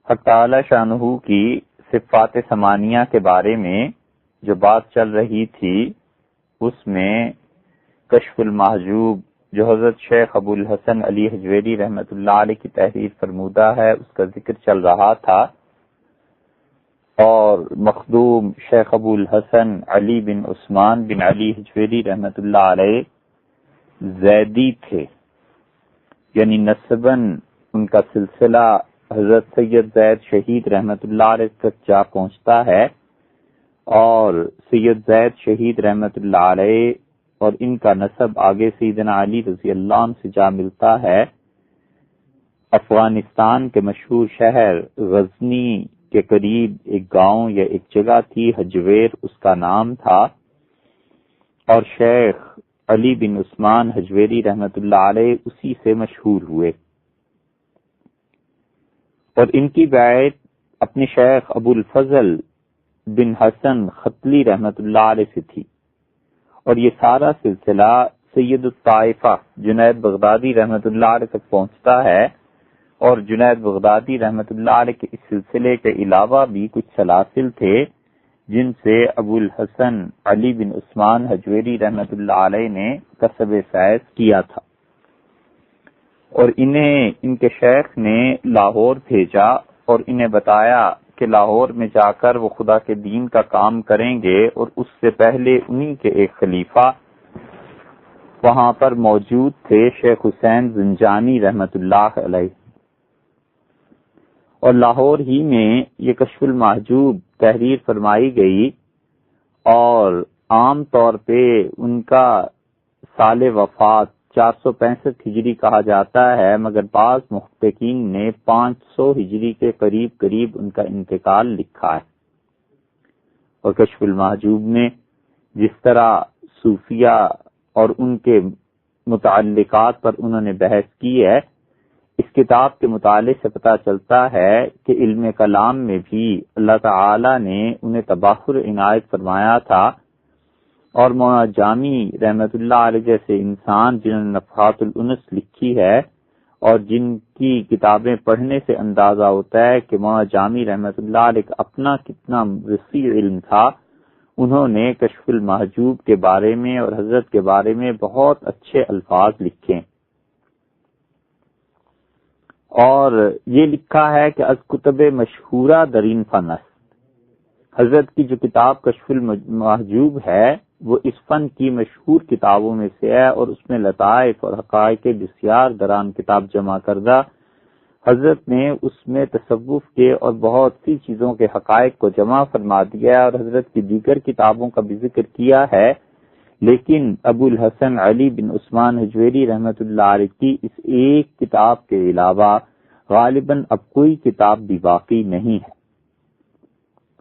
حق تعالی شانہ کی صفات ثمانیہ کے بارے میں جو بات چل رہی تھی، اس میں کشف المحجوب جو حضرت شیخ ابو الحسن علی حجویری رحمۃ اللہ علیہ کی تحریر فرمودہ ہے، اس کا ذکر چل رہا تھا، اور مخدوم شیخ ابو الحسن علی بن عثمان بن علی حجویری رحمۃ اللہ علیہ زیدی تھے، یعنی نسباً ان کا سلسلہ حضرت سید زید شہید رحمۃ اللہ علیہ تک جا پہنچتا ہے، اور سید زید شہید رحمۃ اللہ علیہ اور ان کا نسب آگے سیدنا علی رضی اللہ عنہ سے جا ملتا ہے۔ افغانستان کے مشہور شہر غزنی کے قریب ایک گاؤں یا ایک جگہ تھی، حجویر اس کا نام تھا، اور شیخ علی بن عثمان حجویری رحمۃ اللہ علیہ اسی سے مشہور ہوئے، اور ان کی بیعت اپنے شیخ ابو الفضل بن حسن ختلی رحمۃ اللہ علیہ سے تھی، اور یہ سارا سلسلہ سید الطائفہ جنید بغدادی رحمۃ اللہ علیہ تک پہنچتا ہے، اور جنید بغدادی رحمۃ اللہ علیہ کے اس سلسلے کے علاوہ بھی کچھ سلاسل تھے جن سے ابو الحسن علی بن عثمان حجویری رحمۃ اللہ علیہ نے کسب فیض کیا تھا، اور انہیں ان کے شیخ نے لاہور بھیجا اور انہیں بتایا کہ لاہور میں جا کر وہ خدا کے دین کا کام کریں گے، اور اس سے پہلے انہی کے ایک خلیفہ وہاں پر موجود تھے، شیخ حسین زنجانی رحمۃ اللہ علیہ، اور لاہور ہی میں یہ کشف المحجوب تحریر فرمائی گئی، اور عام طور پہ ان کا سال وفات 465 ہجری کہا جاتا ہے، مگر بعض محققین نے 500 ہجری کے قریب ان کا انتقال لکھا ہے۔ اور کشف المحجوب میں جس طرح صوفیہ اور ان کے متعلقات پر انہوں نے بحث کی ہے، اس کتاب کے مطالعے سے پتہ چلتا ہے کہ علم کلام میں بھی اللہ تعالی نے انہیں تباہر عنایت فرمایا تھا، اور مولانا جامی رحمت اللہ علیہ جیسے انسان جنہوں نے نفحات الانس لکھی ہے، اور جن کی کتابیں پڑھنے سے اندازہ ہوتا ہے کہ مولانا جامی رحمت اللہ علیہ کا اپنا کتنا وسیع علم تھا، انہوں نے کشف المحجوب کے بارے میں اور حضرت کے بارے میں بہت اچھے الفاظ لکھے، اور یہ لکھا ہے کہ از کتب مشہورہ درین فنس، حضرت کی جو کتاب کشف المحجوب ہے وہ اس فن کی مشہور کتابوں میں سے ہے، اور اس میں لطائف اور حقائق بسیار دران کتاب جمع کردہ، حضرت نے اس میں تصوف کے اور بہت سی چیزوں کے حقائق کو جمع فرما دیا ہے، اور حضرت کی دیگر کتابوں کا بھی ذکر کیا ہے، لیکن ابو الحسن علی بن عثمان حجویری رحمۃ اللہ علیہ کی اس ایک کتاب کے علاوہ غالباً اب کوئی کتاب بھی باقی نہیں ہے۔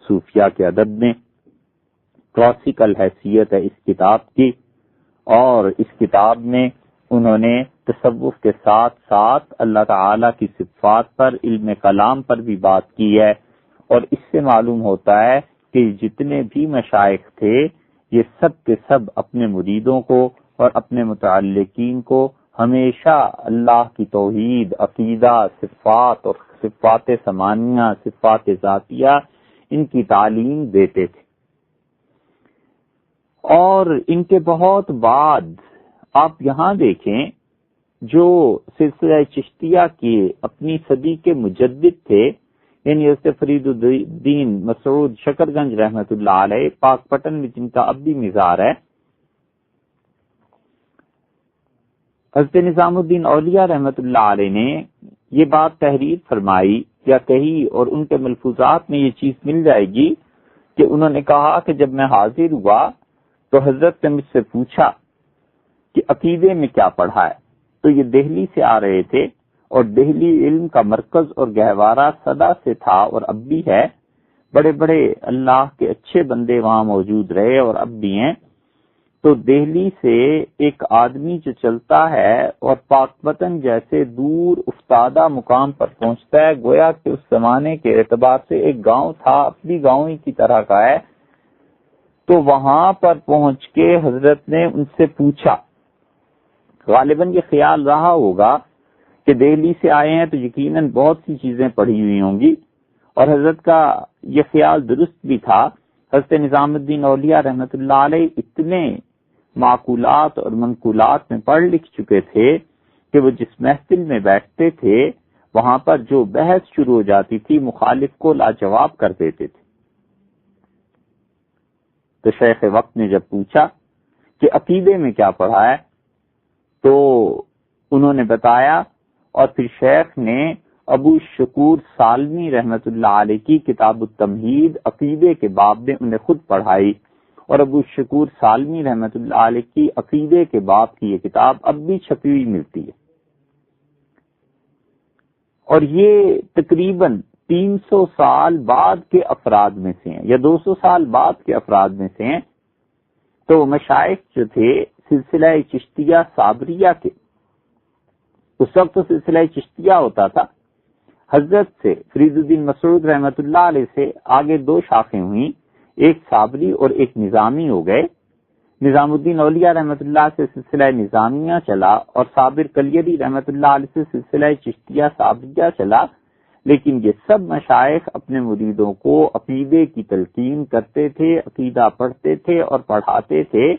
صوفیہ کے ادب میں کلاسیکل حیثیت ہے اس کتاب کی، اور اس کتاب میں انہوں نے تصوف کے ساتھ ساتھ اللہ تعالی کی صفات پر، علم کلام پر بھی بات کی ہے، اور اس سے معلوم ہوتا ہے کہ جتنے بھی مشائخ تھے یہ سب کے سب اپنے مریدوں کو اور اپنے متعلقین کو ہمیشہ اللہ کی توحید، عقیدہ، صفات اور صفات ثمانیہ، صفات ذاتیہ، ان کی تعلیم دیتے تھے۔ اور ان کے بہت بعد آپ یہاں دیکھیں جو سلسلہ چشتیہ کے اپنی صدی کے مجدد تھے، یعنی حضرت فرید الدین مسعود شکرگنج رحمۃ اللہ علیہ، پاک پٹن میں جن کا اب بھی مزار ہے، حضرت نظام الدین اولیاء رحمۃ اللہ علیہ نے یہ بات تحریر فرمائی یا کہی، اور ان کے ملفوظات میں یہ چیز مل جائے گی کہ انہوں نے کہا کہ جب میں حاضر ہوا تو حضرت نے مجھ سے پوچھا کہ عقیدے میں کیا پڑھا ہے، تو یہ دہلی سے آ رہے تھے، اور دہلی علم کا مرکز اور گہوارہ صدا سے تھا اور اب بھی ہے، بڑے بڑے اللہ کے اچھے بندے وہاں موجود رہے اور اب بھی ہیں، تو دہلی سے ایک آدمی جو چلتا ہے اور پاک وطن جیسے دور افتادہ مقام پر پہنچتا ہے، گویا کہ اس زمانے کے اعتبار سے ایک گاؤں تھا، اپنی گاؤں ہی کی طرح کا ہے، تو وہاں پر پہنچ کے حضرت نے ان سے پوچھا، غالباً یہ خیال رہا ہوگا کہ دہلی سے آئے ہیں تو یقیناً بہت سی چیزیں پڑھی ہوئی ہوں گی، اور حضرت کا یہ خیال درست بھی تھا. حضرت نظام الدین اولیاء رحمۃ اللہ علیہ اتنے معقولات اور منقولات میں پڑھ لکھ چکے تھے کہ وہ جس محفل میں بیٹھتے تھے وہاں پر جو بحث شروع ہو جاتی تھی مخالف کو لاجواب کر دیتے تھے. تو شیخ وقت نے جب پوچھا کہ عقیدے میں کیا پڑھا ہے تو انہوں نے بتایا، اور پھر شیخ نے ابو شکور سالمی رحمت اللہ علیہ کی کتاب التمہید عقیدے کے باب میں انہیں خود پڑھائی، اور ابو شکور سالمی رحمت اللہ علیہ کی عقیدے کے باب کی یہ کتاب اب بھی چھپی ہوئی ملتی ہے. اور یہ تقریباً 300 سال بعد کے افراد میں سے ہیں یا 200 سال بعد کے افراد میں سے ہیں. تو مشائخ جو تھے سلسلہ چشتیہ صابریہ کے، اس وقت تو سلسلہ چشتیہ ہوتا تھا. حضرت سے فرید الدین مسعود رحمت اللہ علیہ سے آگے 2 شاخیں ہوئیں، ایک صابری اور ایک نظامی ہو گئے. نظام الدین اولیاء رحمت اللہ سے سلسلہ نظامیہ چلا اور صابر کلیری رحمت اللہ علیہ سے سلسلہ چشتیہ صابریہ چلا. لیکن یہ سب مشائخ اپنے مریدوں کو عقیدے کی تلقین کرتے تھے، عقیدہ پڑھتے تھے اور پڑھاتے تھے.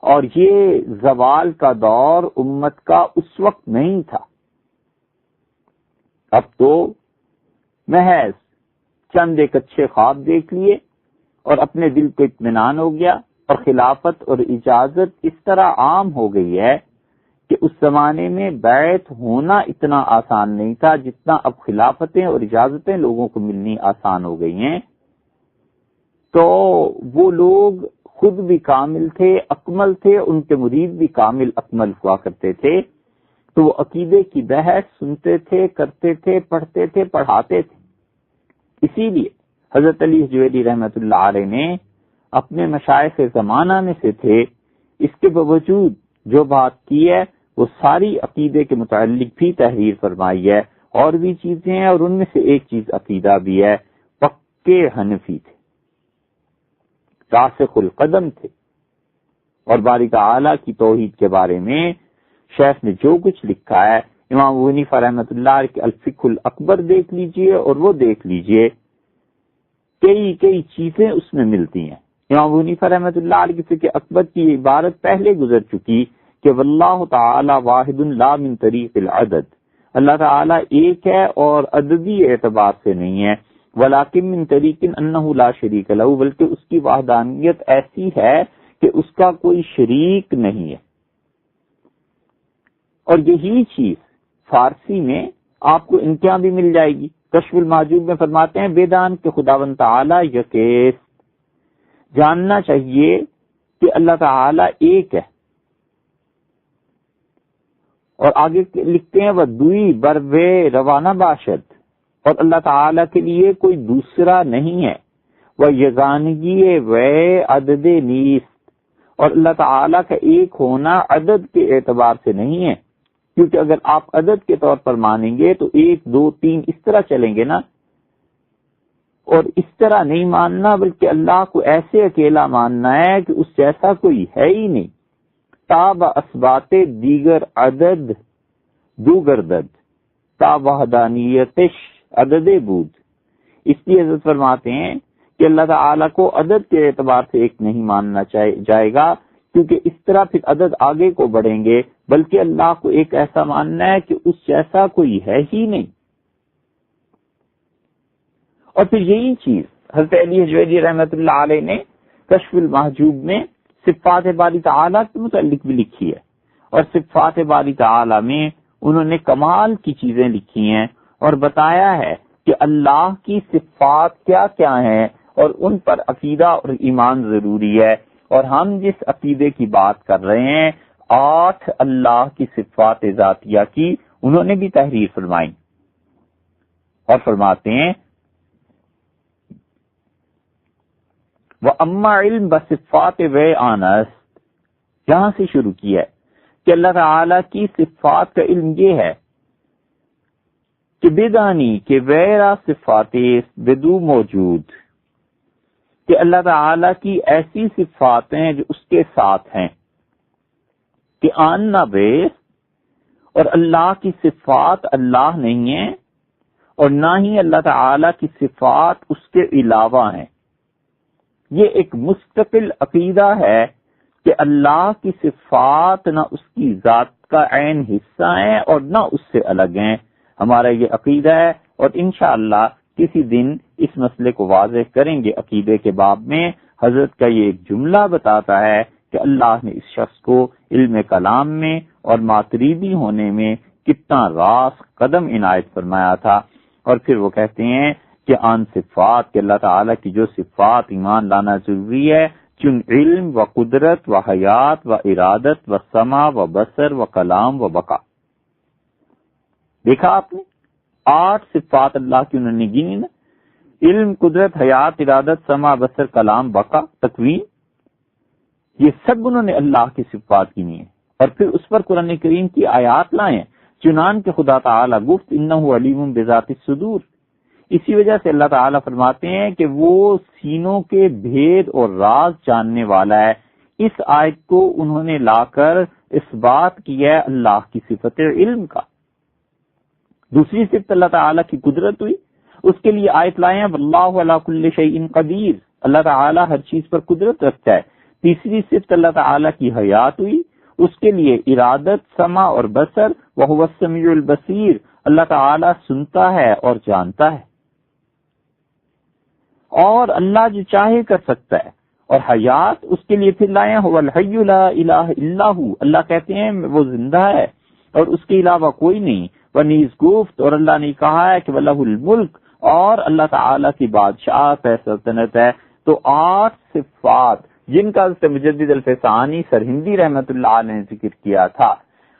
اور یہ زوال کا دور امت کا اس وقت نہیں تھا. اب تو محض چند ایک اچھے خواب دیکھ لیے اور اپنے دل کو اطمینان ہو گیا، اور خلافت اور اجازت اس طرح عام ہو گئی ہے کہ اس زمانے میں بیعت ہونا اتنا آسان نہیں تھا جتنا اب خلافتیں اور اجازتیں لوگوں کو ملنی آسان ہو گئی ہیں. تو وہ لوگ خود بھی کامل تھے، اکمل تھے، ان کے مرید بھی کامل اکمل ہوا کرتے تھے. تو وہ عقیدے کی بحث سنتے تھے، کرتے تھے، پڑھتے تھے، پڑھاتے تھے. اسی لیے حضرت علی حجویری رحمت اللہ علیہ نے اپنے مشائخ زمانہ میں سے تھے، اس کے باوجود جو بات کی ہے وہ ساری عقیدے کے متعلق بھی تحریر فرمائی ہے. اور بھی چیزیں ہیں، اور ان میں سے ایک چیز عقیدہ بھی ہے. پکے حنفی تھے، راسخ القدم تھے، اور باری تعالیٰ کی توحید کے بارے میں شیخ نے جو کچھ لکھا ہے، امام ابو حنیفہ رحمۃ اللہ کے الفقہ الاکبر دیکھ لیجئے اور وہ دیکھ لیجئے، کئی چیزیں اس میں ملتی ہیں. امام ابو حنیفہ رحمۃ اللہ علیہ کے فقہ اکبر کی عبارت پہلے گزر چکی کہ واللہ تعالی واحد لا من طریق العدد، اللہ تعالیٰ ایک ہے اور عددی اعتبار سے نہیں ہے. ولیکن من طریق انہ لا شریک لہ، بلکہ اس کی وحدانیت ایسی ہے کہ اس کا کوئی شریک نہیں ہے. اور یہی چیز فارسی میں آپ کو ان کے یہاں بھی مل جائے گی. کشف المحجوب میں فرماتے ہیں بیدان کے خداوند تعالی یکیس، جاننا چاہیے کہ اللہ تعالی ایک ہے. اور آگے لکھتے ہیں وَدُوئی بروے روانہ باشد، اور اللہ تعالی کے لیے کوئی دوسرا نہیں ہے. وہ یگانگی وے عدد نیست، اور اللہ تعالی کا ایک ہونا عدد کے اعتبار سے نہیں ہے، کیونکہ اگر آپ عدد کے طور پر مانیں گے تو 1 2 3 اس طرح چلیں گے نا. اور اس طرح نہیں ماننا، بلکہ اللہ کو ایسے اکیلا ماننا ہے کہ اس جیسا کوئی ہے ہی نہیں. تاب اسبات دیگر عدد دوگردد، تا وحدانیتش عدد بود. اس لیے حضرت فرماتے ہیں کہ اللہ تعالیٰ کو عدد کے اعتبار سے ایک نہیں ماننا جائے گا، کیونکہ اس طرح پھر عدد آگے کو بڑھیں گے، بلکہ اللہ کو ایک ایسا ماننا ہے کہ اس جیسا کوئی ہے ہی نہیں. اور پھر یہی چیز حضرت علی حجویری رحمت اللہ علیہ نے کشف المحجوب میں صفات باری تعالیٰ کے متعلق بھی لکھی ہے. اور صفات باری تعالیٰ میں انہوں نے کمال کی چیزیں لکھی ہیں اور بتایا ہے کہ اللہ کی صفات کیا کیا ہیں اور ان پر عقیدہ اور ایمان ضروری ہے. اور ہم جس عقیدے کی بات کر رہے ہیں 8 اللہ کی صفات ذاتیہ کی انہوں نے بھی تحریر فرمائی. اور فرماتے ہیں وَأَمَّا عِلْمْ بَصِفَّاتِ وَ آنَست، یہاں سے شروع کیا ہے کہ اللہ تعالی کی صفات کا علم یہ ہے کہ بدانی کہ ویرا صفات بدو موجود، کہ اللہ تعالی کی ایسی صفات ہیں جو اس کے ساتھ ہیں کہ آن نہ بیس، اور اللہ کی صفات اللہ نہیں ہیں اور نہ ہی اللہ تعالی کی صفات اس کے علاوہ ہیں۔ یہ ایک مستقل عقیدہ ہے کہ اللہ کی صفات نہ اس کی ذات کا عین حصہ ہیں اور نہ اس سے الگ ہیں۔ ہمارا یہ عقیدہ ہے، اور انشاءاللہ کسی دن اس مسئلے کو واضح کریں گے۔ عقیدے کے باب میں حضرت کا یہ ایک جملہ بتاتا ہے کہ اللہ نے اس شخص کو علم کلام میں اور ماتریدی ہونے میں کتنا راست قدم عنایت فرمایا تھا۔ اور پھر وہ کہتے ہیں کہ آن صفات، کہ اللہ تعالیٰ کی جو صفات ایمان لانا ضروری ہے، چن علم و قدرت و حیات و ارادت و سمع و بصر و کلام و بقا۔ دیکھا آپ نے 8 صفات اللہ کی انہوں نے گنی نا، علم، قدرت، حیات، ارادت، سمع، بصر، کلام، بقا، تکوین، یہ سب انہوں نے اللہ کی صفات گنی ہیں، اور پھر اس پر قرآن کریم کی آیات لائیں، چنان کہ خدا تعالیٰ گفت انہ علیم بذات الصدور۔ اسی وجہ سے اللہ تعالیٰ فرماتے ہیں کہ وہ سینوں کے بھید اور راز جاننے والا ہے۔ اس آیت کو انہوں نے لا کر اس بات کی ہے اللہ کی صفت علم کا۔ دوسری صفت اللہ تعالیٰ کی قدرت ہوئی، اس کے لیے آیت لائے ہیں واللہ علی کل شیء قدیر، اللہ تعالیٰ ہر چیز پر قدرت رکھتا ہے۔ تیسری صفت اللہ تعالیٰ کی حیات ہوئی، اس کے لیے ارادت، سمع اور بصر، وہو السمیع البصیر، اللہ تعالیٰ سنتا ہے اور جانتا ہے، اور اللہ جو چاہے کر سکتا ہے۔ اور حیات اس کے لیے پھر لائے هو الحی لا الہ الا هو، اللہ کہتے ہیں وہ زندہ ہے اور اس کے علاوہ کوئی نہیں۔ ونیز گفت، اور اللہ نے کہا ہے کہ وَلَهُ الْمُلْک، اور اللہ تعالیٰ کی بادشاہت ہے، سلطنت ہے۔ تو 8 صفات جن کا حضرت مجدد الفسانی سرہندی رحمت اللہ علیہ نے ذکر کیا تھا،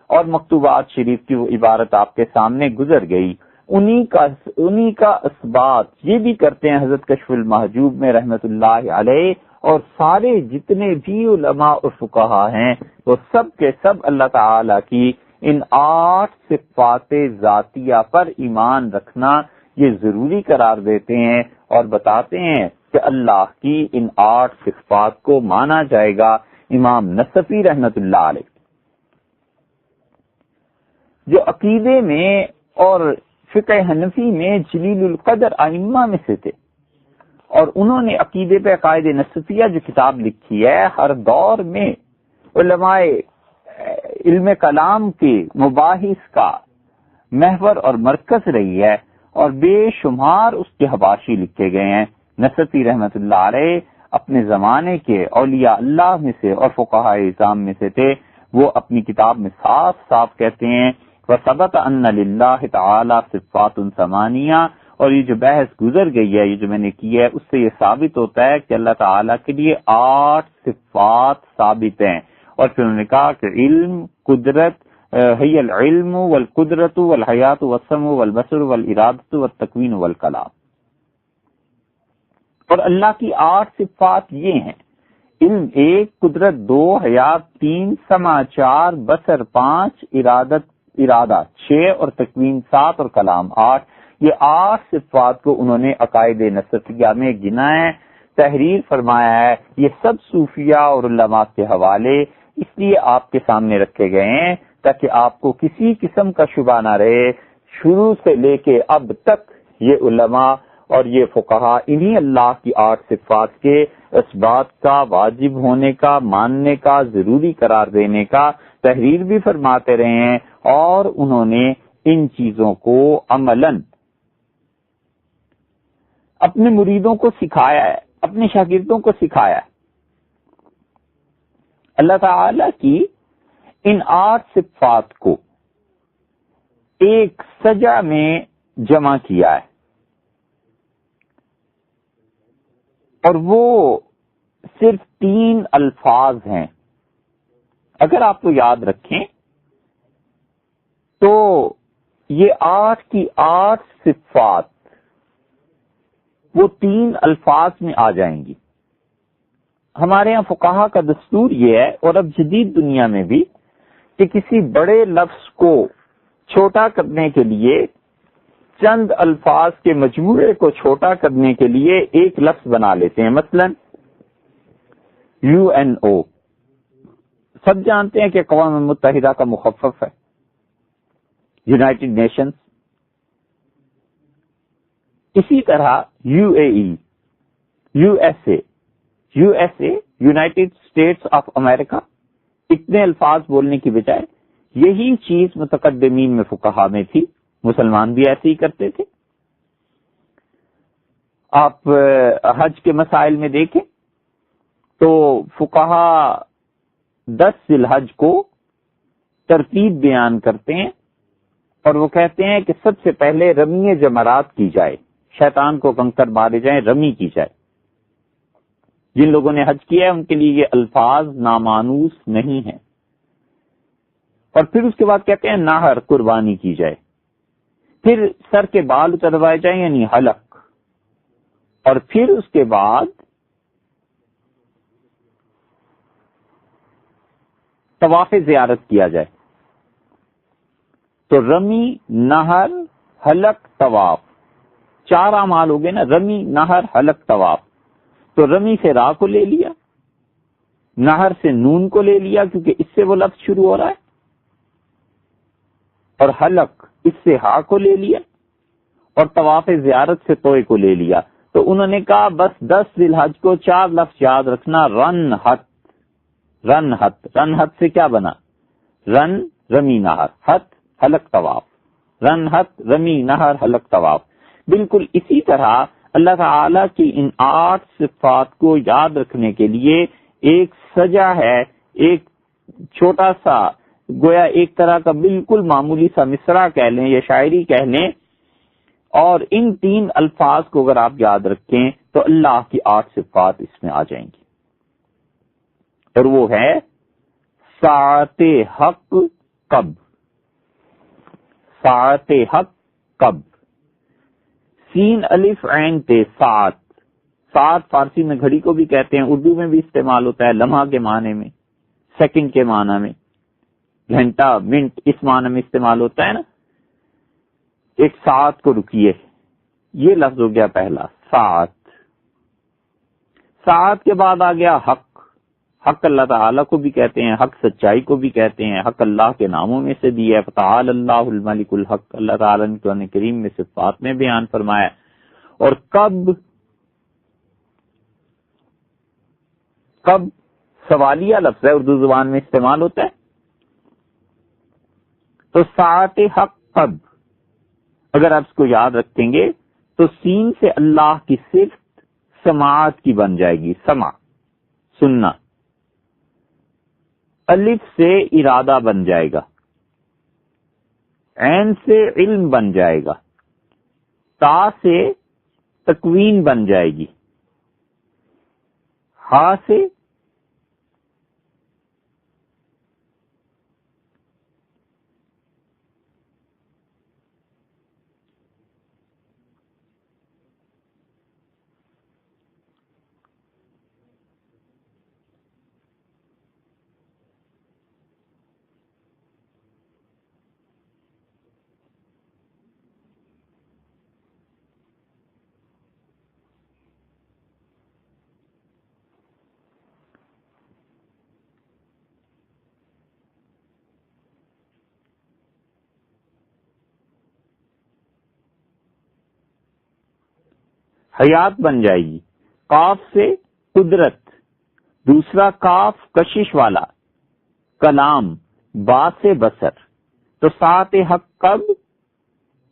اور مکتوبات شریف کی وہ عبارت آپ کے سامنے گزر گئی، انہی کا اثبات یہ بھی کرتے ہیں حضرت کشف المحجوب میں رحمت اللہ علیہ، اور سارے جتنے بھی علماء اور فقہا ہیں وہ سب کے سب اللہ تعالیٰ کی ان 8 صفات ذاتیہ پر ایمان رکھنا یہ ضروری قرار دیتے ہیں، اور بتاتے ہیں کہ اللہ کی ان 8 صفات کو مانا جائے گا۔ امام نصفی رحمت اللہ علیہ جو عقیدے میں اور فقہ حنفی میں جلیل القدر ائمہ میں سے تھے، اور انہوں نے عقیدے پہ عقائد نصفیہ جو کتاب لکھی ہے، ہر دور میں علماء علم کلام کے مباحث کا محور اور مرکز رہی ہے، اور بے شمار اس کے حواشی لکھے گئے ہیں۔ نصفی رحمت اللہ علیہ اپنے زمانے کے اولیاء اللہ میں سے اور فقہاء اعظام میں سے تھے۔ وہ اپنی کتاب میں صاف صاف کہتے ہیں وَثَبَتَ أَنَّ لِلَّهِ تَعَالَى صِفَاتٌ ثَمَانِيَةٌ، اور یہ جو بحث گزر گئی ہے، یہ جو میں نے کی ہے، اس سے یہ ثابت ہوتا ہے کہ اللہ تعالیٰ کے لیے 8 صفات ثابت ہیں۔ اور پھر انہوں نے کہا کہ علم، قدرت، ہی العلم والقدرت والحیات والسمع والبصر والارادت والتکوین والکلام۔ اور اللہ کی 8 صفات یہ ہیں: علم 1، قدرت 2، حیات 3، سمع 4، بصر 5، ارادہ 6، اور تکوین 7، اور کلام 8۔ یہ 8 صفات کو انہوں نے عقائد نصفیہ میں گنا ہے، تحریر فرمایا ہے۔ یہ سب صوفیہ اور علماء کے حوالے اس لیے آپ کے سامنے رکھے گئے ہیں تاکہ آپ کو کسی قسم کا شبہ نہ رہے۔ شروع سے لے کے اب تک یہ علماء اور یہ فقہا انہی اللہ کی 8 صفات کے اس بات کا واجب ہونے کا، ماننے کا، ضروری قرار دینے کا تحریر بھی فرماتے رہے ہیں، اور انہوں نے ان چیزوں کو عملاً اپنے مریدوں کو سکھایا ہے، اپنے شاگردوں کو سکھایا ہے۔ اللہ تعالی کی ان 8 صفات کو ایک سجع میں جمع کیا ہے، اور وہ صرف 3 الفاظ ہیں۔ اگر آپ کو یاد رکھیں تو یہ 8 کی 8 صفات وہ 3 الفاظ میں آ جائیں گی۔ ہمارے ہاں فقہا کا دستور یہ ہے، اور اب جدید دنیا میں بھی، کہ کسی بڑے لفظ کو چھوٹا کرنے کے لیے، چند الفاظ کے مجموعے کو چھوٹا کرنے کے لیے ایک لفظ بنا لیتے ہیں۔ مثلا UNO سب جانتے ہیں کہ اقوام متحدہ کا مخفف ہے، یونائٹڈ نیشنز۔ اسی طرح UAE, USA, United States of America, اتنے الفاظ بولنے کی بجائے یہی چیز متقدمین میں فقہا میں تھی، مسلمان بھی ایسے ہی کرتے تھے۔ آپ حج کے مسائل میں دیکھیں تو فقہا 10 ذی الحج کو ترتیب بیان کرتے ہیں اور وہ کہتے ہیں کہ سب سے پہلے رمی جمرات کی جائے، شیطان کو کنکر مارے جائیں، رمی کی جائے۔ جن لوگوں نے حج کیا ہے ان کے لیے یہ الفاظ نامانوس نہیں ہیں۔ اور پھر اس کے بعد کہتے ہیں نہر، قربانی کی جائے، پھر سر کے بال اتروائے جائیں یعنی حلق، اور پھر اس کے بعد طواف زیارت کیا جائے۔ تو رمی، نہر، حلق، طواف، 4 اعمال ہو گئے نا، رمی، نہر، حلق، طواف۔ تو رمی سے را کو لے لیا، نہر سے نون کو لے لیا کیونکہ اس سے وہ لفظ شروع ہو رہا ہے، اور حلق اس سے ہا کو لے لیا، اور طواف زیارت سے توئے کو لے لیا۔ تو انہوں نے کہا بس 10 ذی الحج کو 4 لفظ یاد رکھنا، رن ہت، رن ہت، رن ہت سے کیا بنا؟ رن، رمی، نہر، ہت، حلق، طواف، رن ہت، رمی، نہر، حلق، طواف۔ بالکل اسی طرح اللہ تعالی کی ان 8 صفات کو یاد رکھنے کے لیے ایک سجا ہے، ایک چھوٹا سا گویا ایک طرح کا بالکل معمولی سا مصرع کہہ لیں یا شاعری کہہ لیں، اور ان 3 الفاظ کو اگر آپ یاد رکھیں تو اللہ کی 8 صفات اس میں آ جائیں گی، اور وہ ہے ساعت حق کب، ساعت حق کب، سین الف عین تے، ساعت، ساعت فارسی میں گھڑی کو بھی کہتے ہیں، اردو میں بھی استعمال ہوتا ہے لمحہ کے معنی میں، سیکنڈ کے معنی میں، گھنٹہ، منٹ، اس معنی میں استعمال ہوتا ہے نا، ایک ساعت کو رکیے، یہ لفظ ہو گیا پہلا ساعت۔ ساعت کے بعد آ گیا حق، حق اللہ تعالیٰ کو بھی کہتے ہیں، حق سچائی کو بھی کہتے ہیں، حق اللہ کے ناموں میں سے بھی ہے، فتعال اللہ الملک الحق، اللہ تعالیٰ نے قرآن کریم میں صفات میں بیان فرمایا۔ اور کب، کب سوالیہ لفظ ہے، اردو زبان میں استعمال ہوتا ہے، تو ساعت حق کب اگر آپ اس کو یاد رکھیں گے تو سین سے اللہ کی صفت سماعت کی بن جائے گی، سمع، سننا، الف سے ارادہ بن جائے گا، عین سے علم بن جائے گا، تا سے تکوین بن جائے گی، ہا سے حیات بن جائے گی، قاف سے قدرت، دوسرا کاف کشش والا، کلام، با سے بصر۔ تو ساعت حق کب،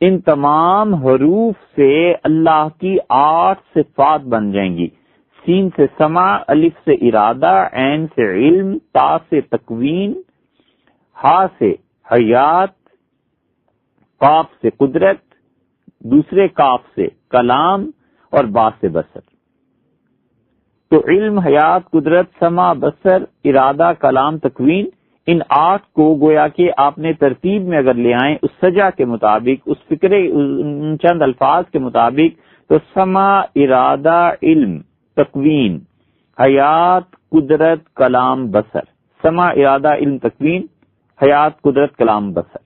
ان تمام حروف سے اللہ کی 8 صفات بن جائیں گی، سین سے سمع، الف سے ارادہ، عین سے علم، تا سے تکوین، ہا سے حیات، قاف سے قدرت، دوسرے کاف سے کلام، اور با سے بصر۔ تو علم، حیات، قدرت، سمع، بصر، ارادہ، کلام، تکوین، ان 8 کو گویا کہ آپ نے ترتیب میں اگر لے آئیں اس سجا کے مطابق، اس فکرے، ان چند الفاظ کے مطابق، تو سمع، ارادہ، علم، تکوین، حیات، قدرت، کلام، بصر، سمع، ارادہ، علم، تکوین، حیات، قدرت، کلام، بصر،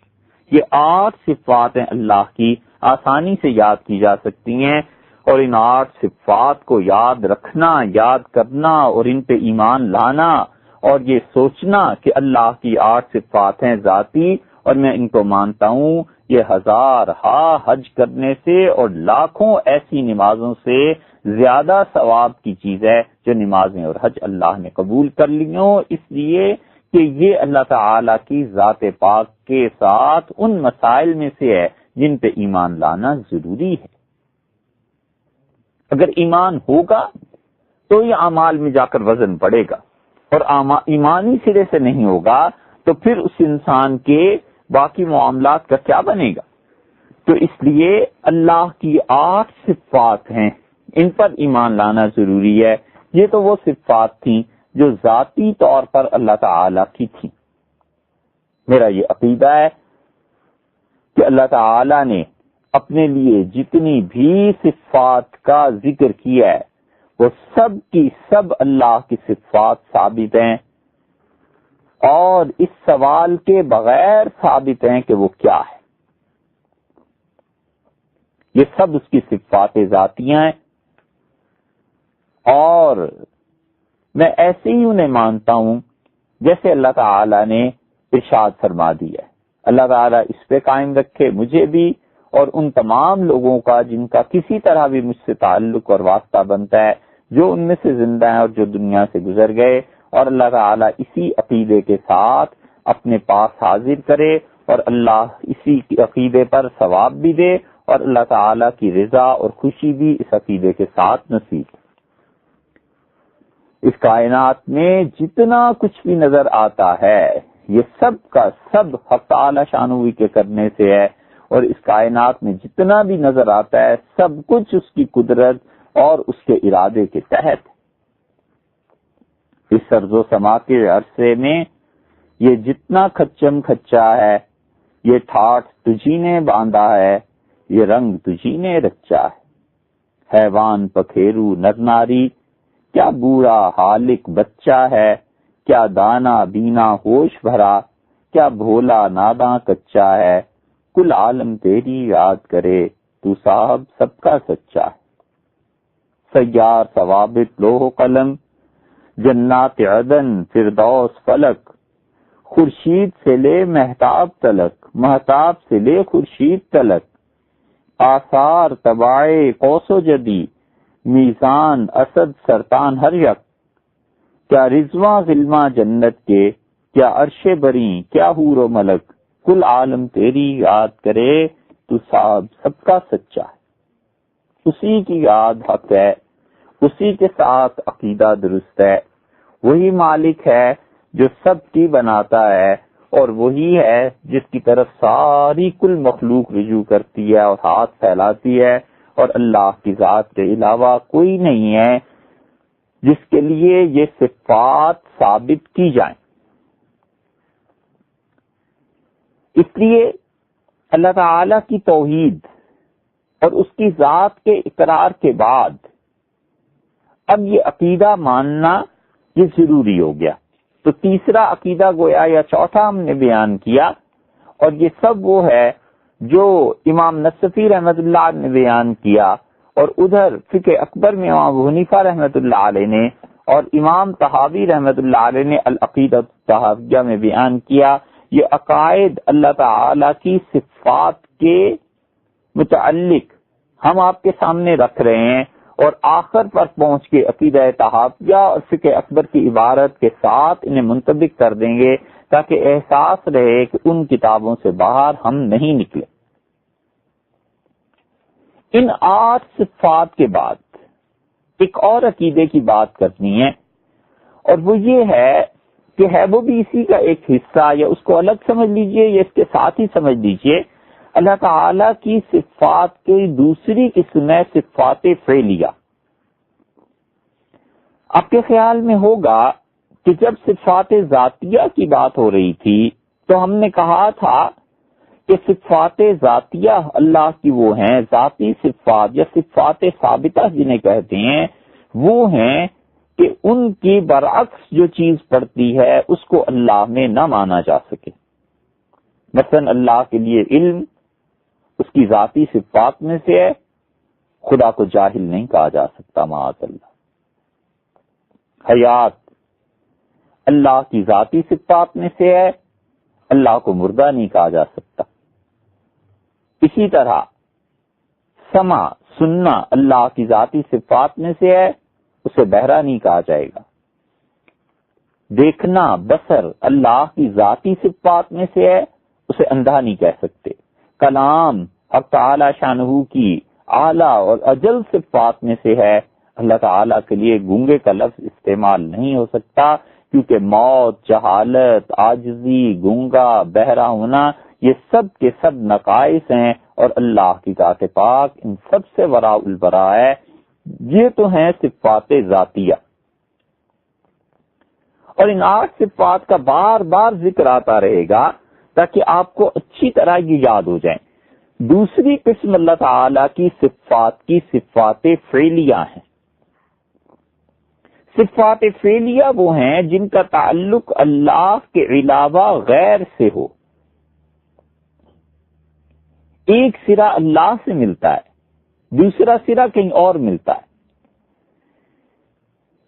یہ 8 صفات ہیں اللہ کی، آسانی سے یاد کی جا سکتی ہیں، اور ان 8 صفات کو یاد رکھنا، یاد کرنا اور ان پہ ایمان لانا اور یہ سوچنا کہ اللہ کی 8 صفات ہیں ذاتی اور میں ان کو مانتا ہوں یہ ہزارہا حج کرنے سے اور لاکھوں ایسی نمازوں سے زیادہ ثواب کی چیز ہے جو نمازیں اور حج اللہ نے قبول کر لی ہوں، اس لیے کہ یہ اللہ تعالی کی ذات پاک کے ساتھ ان مسائل میں سے ہے جن پہ ایمان لانا ضروری ہے۔ اگر ایمان ہوگا تو یہ اعمال میں جا کر وزن پڑے گا، اور ایمانی سرے سے نہیں ہوگا تو پھر اس انسان کے باقی معاملات کا کیا بنے گا؟ تو اس لیے اللہ کی 8 صفات ہیں، ان پر ایمان لانا ضروری ہے۔ یہ تو وہ صفات تھیں جو ذاتی طور پر اللہ تعالی کی تھیں۔ میرا یہ عقیدہ ہے کہ اللہ تعالی نے اپنے لیے جتنی بھی صفات کا ذکر کیا ہے وہ سب کی سب اللہ کی صفات ثابت ہیں، اور اس سوال کے بغیر ثابت ہیں کہ وہ کیا ہے۔ یہ سب اس کی صفات ذاتیاں ہیں، اور میں ایسے ہی انہیں مانتا ہوں جیسے اللہ تعالی نے ارشاد فرما دیا ہے۔ اللہ تعالی اس پہ قائم رکھے مجھے بھی اور ان تمام لوگوں کا جن کا کسی طرح بھی مجھ سے تعلق اور واسطہ بنتا ہے، جو ان میں سے زندہ ہیں اور جو دنیا سے گزر گئے، اور اللہ تعالی اسی عقیدے کے ساتھ اپنے پاس حاضر کرے، اور اللہ اسی عقیدے پر ثواب بھی دے، اور اللہ تعالی کی رضا اور خوشی بھی اس عقیدے کے ساتھ نصیب۔ اس کائنات میں جتنا کچھ بھی نظر آتا ہے یہ سب کا سب حق تعالی شانوی کے کرنے سے ہے، اور اس کائنات میں جتنا بھی نظر آتا ہے سب کچھ اس کی قدرت اور اس کے ارادے کے تحت۔ اس سرز و سما کے عرصے میں یہ جتنا کھچم کھچا ہے، یہ ٹھاٹ تجھی نے باندھا ہے، یہ رنگ تجھی نے رچا ہے۔ حیوان پکھیرو نر ناری، کیا بوڑھا حالق بچہ ہے، کیا دانا بینا ہوش بھرا، کیا بھولا ناداں کچا ہے، کل عالم تیری یاد کرے تو صاحب سب کا سچا ہے۔ سیار ثوابت لوح قلم، جنات عدن فردوس فلک، خورشید سے لے مہتاب تلک، مہتاب سے لے خورشید تلک، آثار تباعے قوس و جدی، میزان اسد سرطان ہر یک، کیا رضواں غلماں جنت کے، کیا عرش بری کیا حور و ملک، کل عالم تیری یاد کرے تو صاحب سب کا سچا ہے۔ اسی کی یاد حق ہے، اسی کے ساتھ عقیدہ درست ہے، وہی مالک ہے جو سب کی بناتا ہے، اور وہی ہے جس کی طرف ساری کل مخلوق رجوع کرتی ہے اور ہاتھ پھیلاتی ہے، اور اللہ کی ذات کے علاوہ کوئی نہیں ہے جس کے لیے یہ صفات ثابت کی جائیں۔ اس لیے اللہ تعالی کی توحید اور اس کی ذات کے اقرار کے بعد اب یہ عقیدہ ماننا یہ ضروری ہو گیا۔ تو تیسرا عقیدہ گویا یا چوتھا ہم نے بیان کیا، اور یہ سب وہ ہے جو امام نصفی رحمۃ اللہ نے بیان کیا، اور ادھر فقہ اکبر میں امام ابو حنیفہ رحمۃ اللہ علیہ نے اور امام طحاوی رحمۃ اللہ علیہ نے العقیدہ الطحاویہ میں بیان کیا۔ یہ عقائد اللہ تعالی کی صفات کے متعلق ہم آپ کے سامنے رکھ رہے ہیں، اور آخر پر پہنچ کے عقیدہ طحاویہ اور فقہ اکبر کی عبارت کے ساتھ انہیں منطبق کر دیں گے تاکہ احساس رہے کہ ان کتابوں سے باہر ہم نہیں نکلے۔ ان 8 صفات کے بعد ایک اور عقیدے کی بات کرنی ہے، اور وہ یہ ہے کہ ہے وہ بھی اسی کا ایک حصہ، یا اس کو الگ سمجھ لیجئے یا اس کے ساتھ ہی سمجھ لیجئے، اللہ تعالی کی صفات کی دوسری قسم ہے صفات فعلیہ۔ آپ کے خیال میں ہوگا کہ جب صفات ذاتیہ کی بات ہو رہی تھی تو ہم نے کہا تھا کہ صفات ذاتیہ اللہ کی وہ ہیں ذاتی صفات یا صفات ثابتہ جنہیں کہتے ہیں، وہ ہیں کہ ان کی برعکس جو چیز پڑتی ہے اس کو اللہ میں نہ مانا جا سکے۔ مثلا اللہ کے لیے علم اس کی ذاتی صفات میں سے ہے، خدا کو جاہل نہیں کہا جا سکتا معاذ اللہ۔ حیات اللہ کی ذاتی صفات میں سے ہے، اللہ کو مردہ نہیں کہا جا سکتا۔ اسی طرح سمع، سننا اللہ کی ذاتی صفات میں سے ہے، اسے بہرا نہیں کہا جائے گا۔ دیکھنا، بصر اللہ کی ذاتی صفات میں سے ہے، اسے اندھا نہیں کہہ سکتے۔ کلام حق تعالی شانہ کی اعلیٰ اور اجل صفات میں سے ہے، اللہ تعالیٰ کے لیے گونگے کا لفظ استعمال نہیں ہو سکتا، کیونکہ موت، جہالت، عاجزی، گونگا، بہرا ہونا یہ سب کے سب نقائص ہیں، اور اللہ کی ذات پاک ان سب سے وراء البراء ہے۔ یہ تو ہیں صفات ذاتیہ، اور ان 8 صفات کا بار بار ذکر آتا رہے گا تاکہ آپ کو اچھی طرح یہ یاد ہو جائیں۔ دوسری قسم اللہ تعالی کی صفات فعلیہ ہیں۔ صفات فعلیہ وہ ہیں جن کا تعلق اللہ کے علاوہ غیر سے ہو۔ ایک سرا اللہ سے ملتا ہے، دوسرا سرا کہیں اور ملتا ہے۔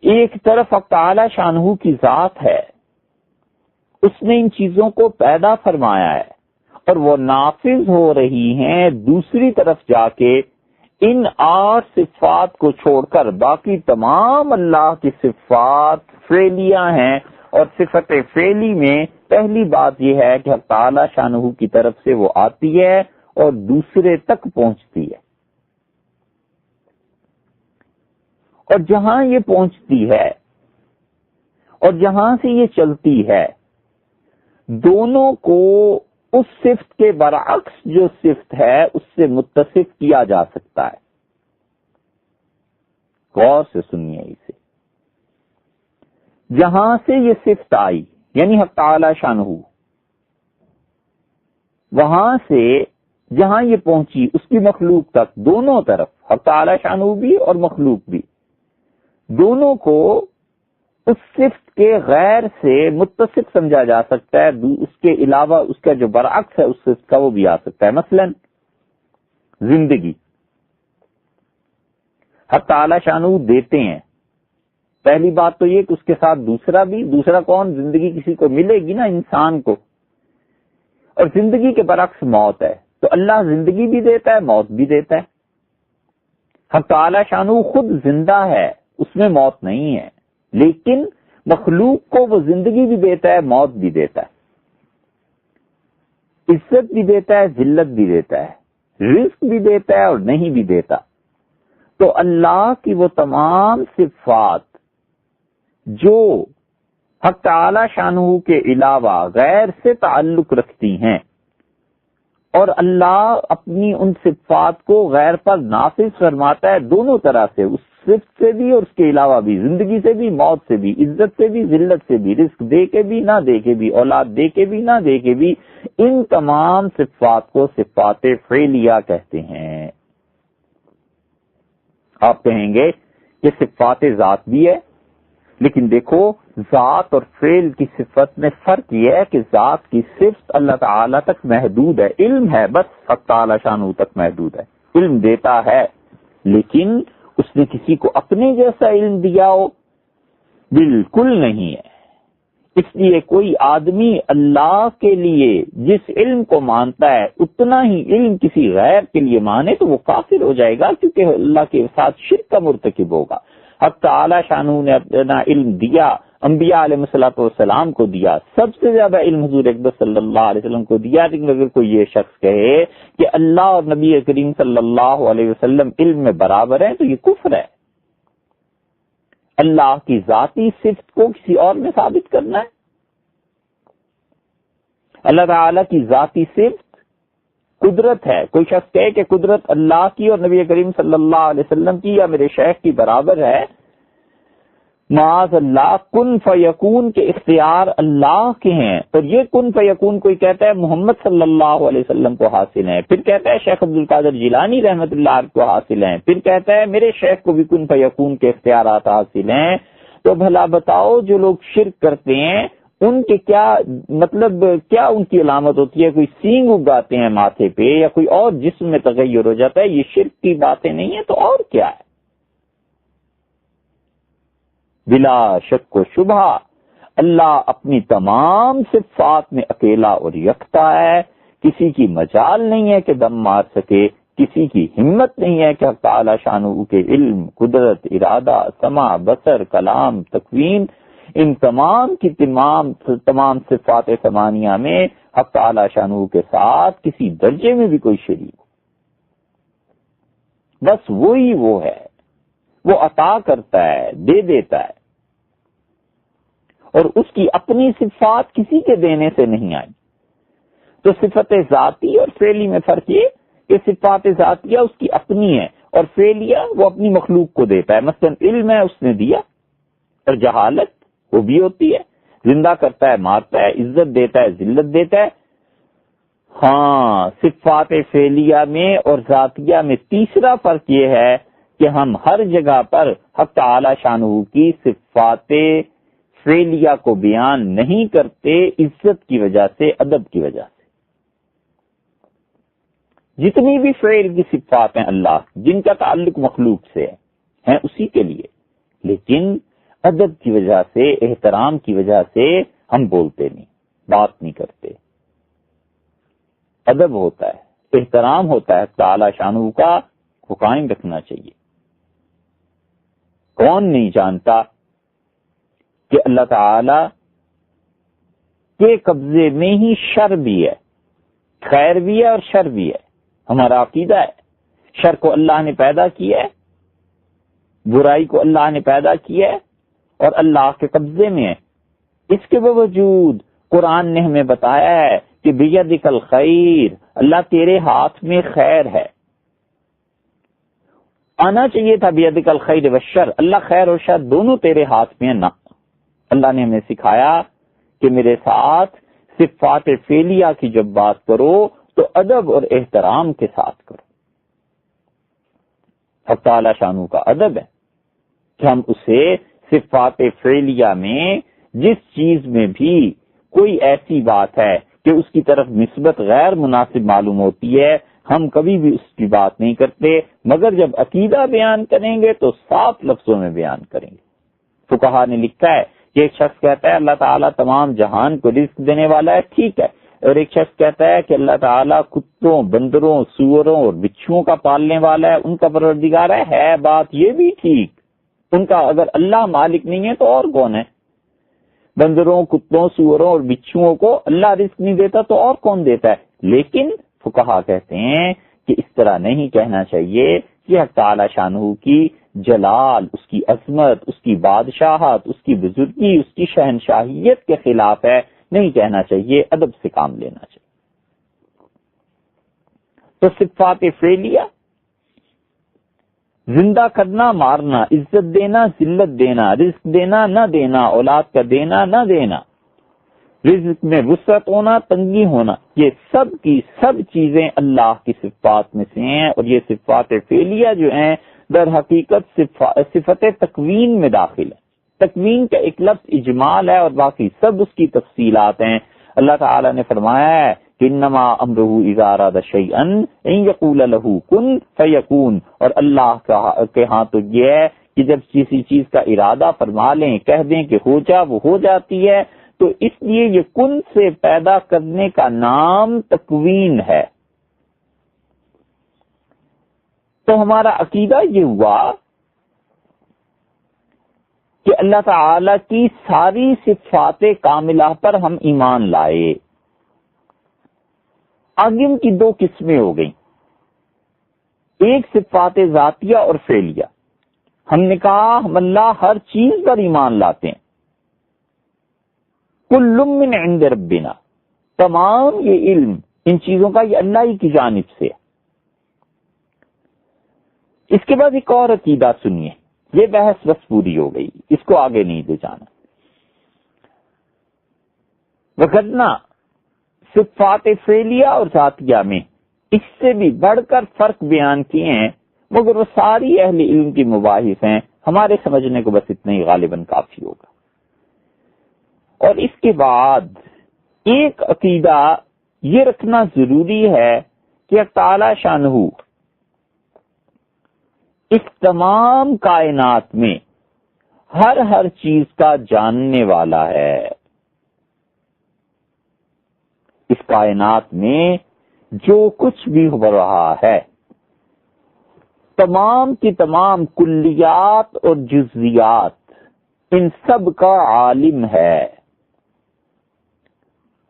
ایک طرف حق تعالی شانہ کی ذات ہے، اس نے ان چیزوں کو پیدا فرمایا ہے اور وہ نافذ ہو رہی ہیں، دوسری طرف جا کے ان 8 صفات کو چھوڑ کر باقی تمام اللہ کی صفات فعلیہ ہیں، اور صفت فعلی میں پہلی بات یہ ہے کہ حق تعالی شانہ کی طرف سے وہ آتی ہے اور دوسرے تک پہنچتی ہے، اور جہاں یہ پہنچتی ہے اور جہاں سے یہ چلتی ہے، دونوں کو اس صفت کے برعکس جو صفت ہے اس سے متصف کیا جا سکتا ہے۔ غور سے سنیے اسے، جہاں سے یہ صفت آئی یعنی حق تعالی شانہ، وہاں سے جہاں یہ پہنچی اس کی مخلوق تک، دونوں طرف حق تعالی شانہ بھی اور مخلوق بھی، دونوں کو اس صفت کے غیر سے متصف سمجھا جا سکتا ہے، اس کے علاوہ اس کا جو برعکس ہے اس صفت کا وہ بھی آ سکتا ہے۔ مثلا زندگی، حق تعالی شانہ دیتے ہیں، پہلی بات تو یہ کہ اس کے ساتھ دوسرا کون؟ زندگی کسی کو ملے گی نا، انسان کو، اور زندگی کے برعکس موت ہے، تو اللہ زندگی بھی دیتا ہے، موت بھی دیتا ہے۔ حق تعالی شانہ خود زندہ ہے، اس میں موت نہیں ہے، لیکن مخلوق کو وہ زندگی بھی دیتا ہے، موت بھی دیتا ہے، عزت بھی دیتا ہے، ذلت بھی دیتا ہے، رزق بھی دیتا ہے اور نہیں بھی دیتا۔ تو اللہ کی وہ تمام صفات جو حق تعالی شانہ کے علاوہ غیر سے تعلق رکھتی ہیں، اور اللہ اپنی ان صفات کو غیر پر نافذ فرماتا ہے دونوں طرح سے، اس صفت سے بھی اور اس کے علاوہ بھی، زندگی سے بھی، موت سے بھی، عزت سے بھی، ذلت سے بھی، رزق دے کے بھی، نہ دے کے بھی، اولاد دے کے بھی، نہ دے کے بھی، ان تمام صفات کو صفات فعلیہ کہتے ہیں۔ آپ کہیں گے کہ صفات ذات بھی ہے، لیکن دیکھو ذات اور فعل کی صفت میں فرق یہ ہے کہ ذات کی صفت اللہ تعالی تک محدود ہے، علم ہے بس حق تعالی شانہ تک محدود ہے، علم دیتا ہے، لیکن اس نے کسی کو اپنے جیسا علم دیا ہو؟ بالکل نہیں ہے۔ اس لیے کوئی آدمی اللہ کے لیے جس علم کو مانتا ہے اتنا ہی علم کسی غیر کے لیے مانے تو وہ کافر ہو جائے گا، کیونکہ اللہ کے ساتھ شرک کا مرتکب ہوگا۔ حق تعالی شانہ نے اپنا علم دیا، انبیاء علیہ الصلوۃ والسلام کو دیا، سب سے زیادہ علم حضور اکبر صلی اللہ علیہ وسلم کو دیا، لیکن اگر کوئی یہ شخص کہے کہ اللہ اور نبی کریم صلی اللہ علیہ وسلم علم میں برابر ہیں تو یہ کفر ہے۔ اللہ کی ذاتی صفت کو کسی اور میں ثابت کرنا ہے۔ اللہ تعالی کی ذاتی صفت قدرت ہے، کوئی شخص کہے کہ قدرت اللہ کی اور نبی کریم صلی اللہ علیہ وسلم کی یا میرے شیخ کی برابر ہے، معاذ اللہ، کن فیکون کے اختیار اللہ کے ہیں، اور یہ کن فیکون کوئی کہتا ہے محمد صلی اللہ علیہ وسلم کو حاصل ہیں، پھر کہتا ہے شیخ عبد القادر جیلانی رحمۃ اللہ علیہ کو حاصل ہیں، پھر کہتا ہے میرے شیخ کو بھی کن فیکون کے اختیارات حاصل ہیں۔ تو بھلا بتاؤ جو لوگ شرک کرتے ہیں ان کے کیا مطلب، کیا ان کی علامت ہوتی ہے؟ کوئی سینگ اگاتے ہیں ماتھے پہ یا کوئی اور جسم میں تغیر ہو جاتا ہے، یہ شرک کی باتیں نہیں ہیں تو اور کیا ہے؟ بلا شک و شبہ اللہ اپنی تمام صفات میں اکیلا اور یکتا ہے، کسی کی مجال نہیں ہے کہ دم مار سکے، کسی کی ہمت نہیں ہے کہ حق تعالی شانہ کے علم، قدرت، ارادہ، سمع، بصر، کلام، تکوین، ان تمام کی تمام صفات ثمانیہ میں حق تعالی شانہ کے ساتھ کسی درجے میں بھی کوئی شریک ہو۔ بس وہی وہ ہے، وہ عطا کرتا ہے، دے دیتا ہے، اور اس کی اپنی صفات کسی کے دینے سے نہیں آئی۔ تو صفت ذاتی اور فعلی میں فرق یہ کہ صفات ذاتیہ اس کی اپنی ہے اور فعلیہ وہ اپنی مخلوق کو دیتا ہے۔ مثلا علم ہے، اس نے دیا، اور جہالت وہ بھی ہوتی ہے، زندہ کرتا ہے، مارتا ہے، عزت دیتا ہے، ذلت دیتا ہے۔ ہاں، صفات فعلیہ میں اور ذاتیہ میں تیسرا فرق یہ ہے کہ ہم ہر جگہ پر حق تعالی شانہ کی صفات فعلیہ کو بیان نہیں کرتے، عزت کی وجہ سے، ادب کی وجہ سے۔ جتنی بھی فعل کی صفات ہیں اللہ جن کا تعلق مخلوق سے ہے اسی کے لیے، لیکن ادب کی وجہ سے، احترام کی وجہ سے ہم بولتے نہیں، بات نہیں کرتے۔ ادب ہوتا ہے، احترام ہوتا ہے تعالی شانہ کا، وہ قائم رکھنا چاہیے۔ کون نہیں جانتا کہ اللہ تعالی کے قبضے میں ہی شر بھی ہے، خیر بھی ہے اور شر بھی ہے۔ ہمارا عقیدہ ہے شر کو اللہ نے پیدا کیا ہے، برائی کو اللہ نے پیدا کیا ہے اور اللہ کے قبضے میں ہے۔ اس کے باوجود قرآن نے ہمیں بتایا ہے کہ بیدک الخیر، اللہ تیرے ہاتھ میں خیر ہے۔ آنا چاہیے تھا بیدک الخیر والشر، اللہ خیر اور شر دونوں تیرے ہاتھ میں ہے نا۔ اللہ نے ہمیں سکھایا کہ میرے ساتھ صفات فعلیہ کی جب بات کرو تو ادب اور احترام کے ساتھ کرو۔ حق تعالی شانہ کا ادب ہے کہ ہم اسے صفات فعلیہ میں جس چیز میں بھی کوئی ایسی بات ہے کہ اس کی طرف نسبت غیر مناسب معلوم ہوتی ہے، ہم کبھی بھی اس کی بات نہیں کرتے، مگر جب عقیدہ بیان کریں گے تو صاف لفظوں میں بیان کریں گے۔ فقہا نے لکھا ہے کہ ایک شخص کہتا ہے اللہ تعالیٰ تمام جہان کو رزق دینے والا ہے، ٹھیک ہے، اور ایک شخص کہتا ہے کہ اللہ تعالیٰ کتوں، بندروں، سوروں اور بچھوؤں کا پالنے والا ہے، ان کا پروردگار ہے بات یہ بھی ٹھیک، ان کا اگر اللہ مالک نہیں ہے تو اور کون ہے؟ بندروں، کتوں، سوروں اور بچھوؤں کو اللہ رزق نہیں دیتا تو اور کون دیتا ہے؟ لیکن فقہا کہتے ہیں کہ اس طرح نہیں کہنا چاہیے کہ حق تعالی شانہ کی جلال، اس کی عظمت، اس کی بادشاہت، اس کی بزرگی، اس کی شہنشاہیت کے خلاف ہے، نہیں کہنا چاہیے، ادب سے کام لینا چاہیے۔ تو صفات فعلیہ، زندہ کرنا، مارنا، عزت دینا، ذلت دینا، رزق دینا، نہ دینا، اولاد کا دینا، نہ دینا، رزق میں وسعت ہونا، تنگی ہونا، یہ سب کی سب چیزیں اللہ کی صفات میں سے ہیں، اور یہ صفات فعلیہ جو ہیں در حقیقت صفت تکوین میں داخل ہے۔ تکوین کا ایک لفظ اجمال ہے اور باقی سب اس کی تفصیلات ہیں۔ اللہ تعالی نے فرمایا ہے کہ انما امرہ اذا اراد شیئا ان یقول له کن فیکون، اور اللہ کے ہاں تو یہ ہے کہ جب کسی چیز کا ارادہ فرما لیں، کہہ دیں کہ ہو جا، وہ ہو جاتی ہے۔ تو اس لیے یہ کن سے پیدا کرنے کا نام تکوین ہے۔ تو ہمارا عقیدہ یہ ہوا کہ اللہ تعالی کی ساری صفات کاملہ پر ہم ایمان لائے۔ آگے ان کی دو قسمیں ہو گئیں، ایک صفات ذاتیہ اور فعلیہ۔ ہم نے کہا ہم اللہ ہر چیز پر ایمان لاتے ہیں، کل من عند ربنا، تمام یہ علم ان چیزوں کا یہ اللہ ہی کی جانب سے ہے۔ اس کے بعد ایک اور عقیدہ سنیے، یہ بحث بس پوری ہو گئی، اس کو آگے نہیں لے جانا۔ وغیرہ صفات فعلیہ اور ذاتیہ میں اس سے بھی بڑھ کر فرق بیان کیے ہیں، مگر وہ ساری اہل علم کی مباحث ہیں، ہمارے سمجھنے کو بس اتنا ہی غالباً کافی ہوگا۔ اور اس کے بعد ایک عقیدہ یہ رکھنا ضروری ہے کہ تعالی شانہ اس تمام کائنات میں ہر چیز کا جاننے والا ہے۔ اس کائنات میں جو کچھ بھی ہو رہا ہے، تمام کی تمام کلیات اور جزیات، ان سب کا عالم ہے۔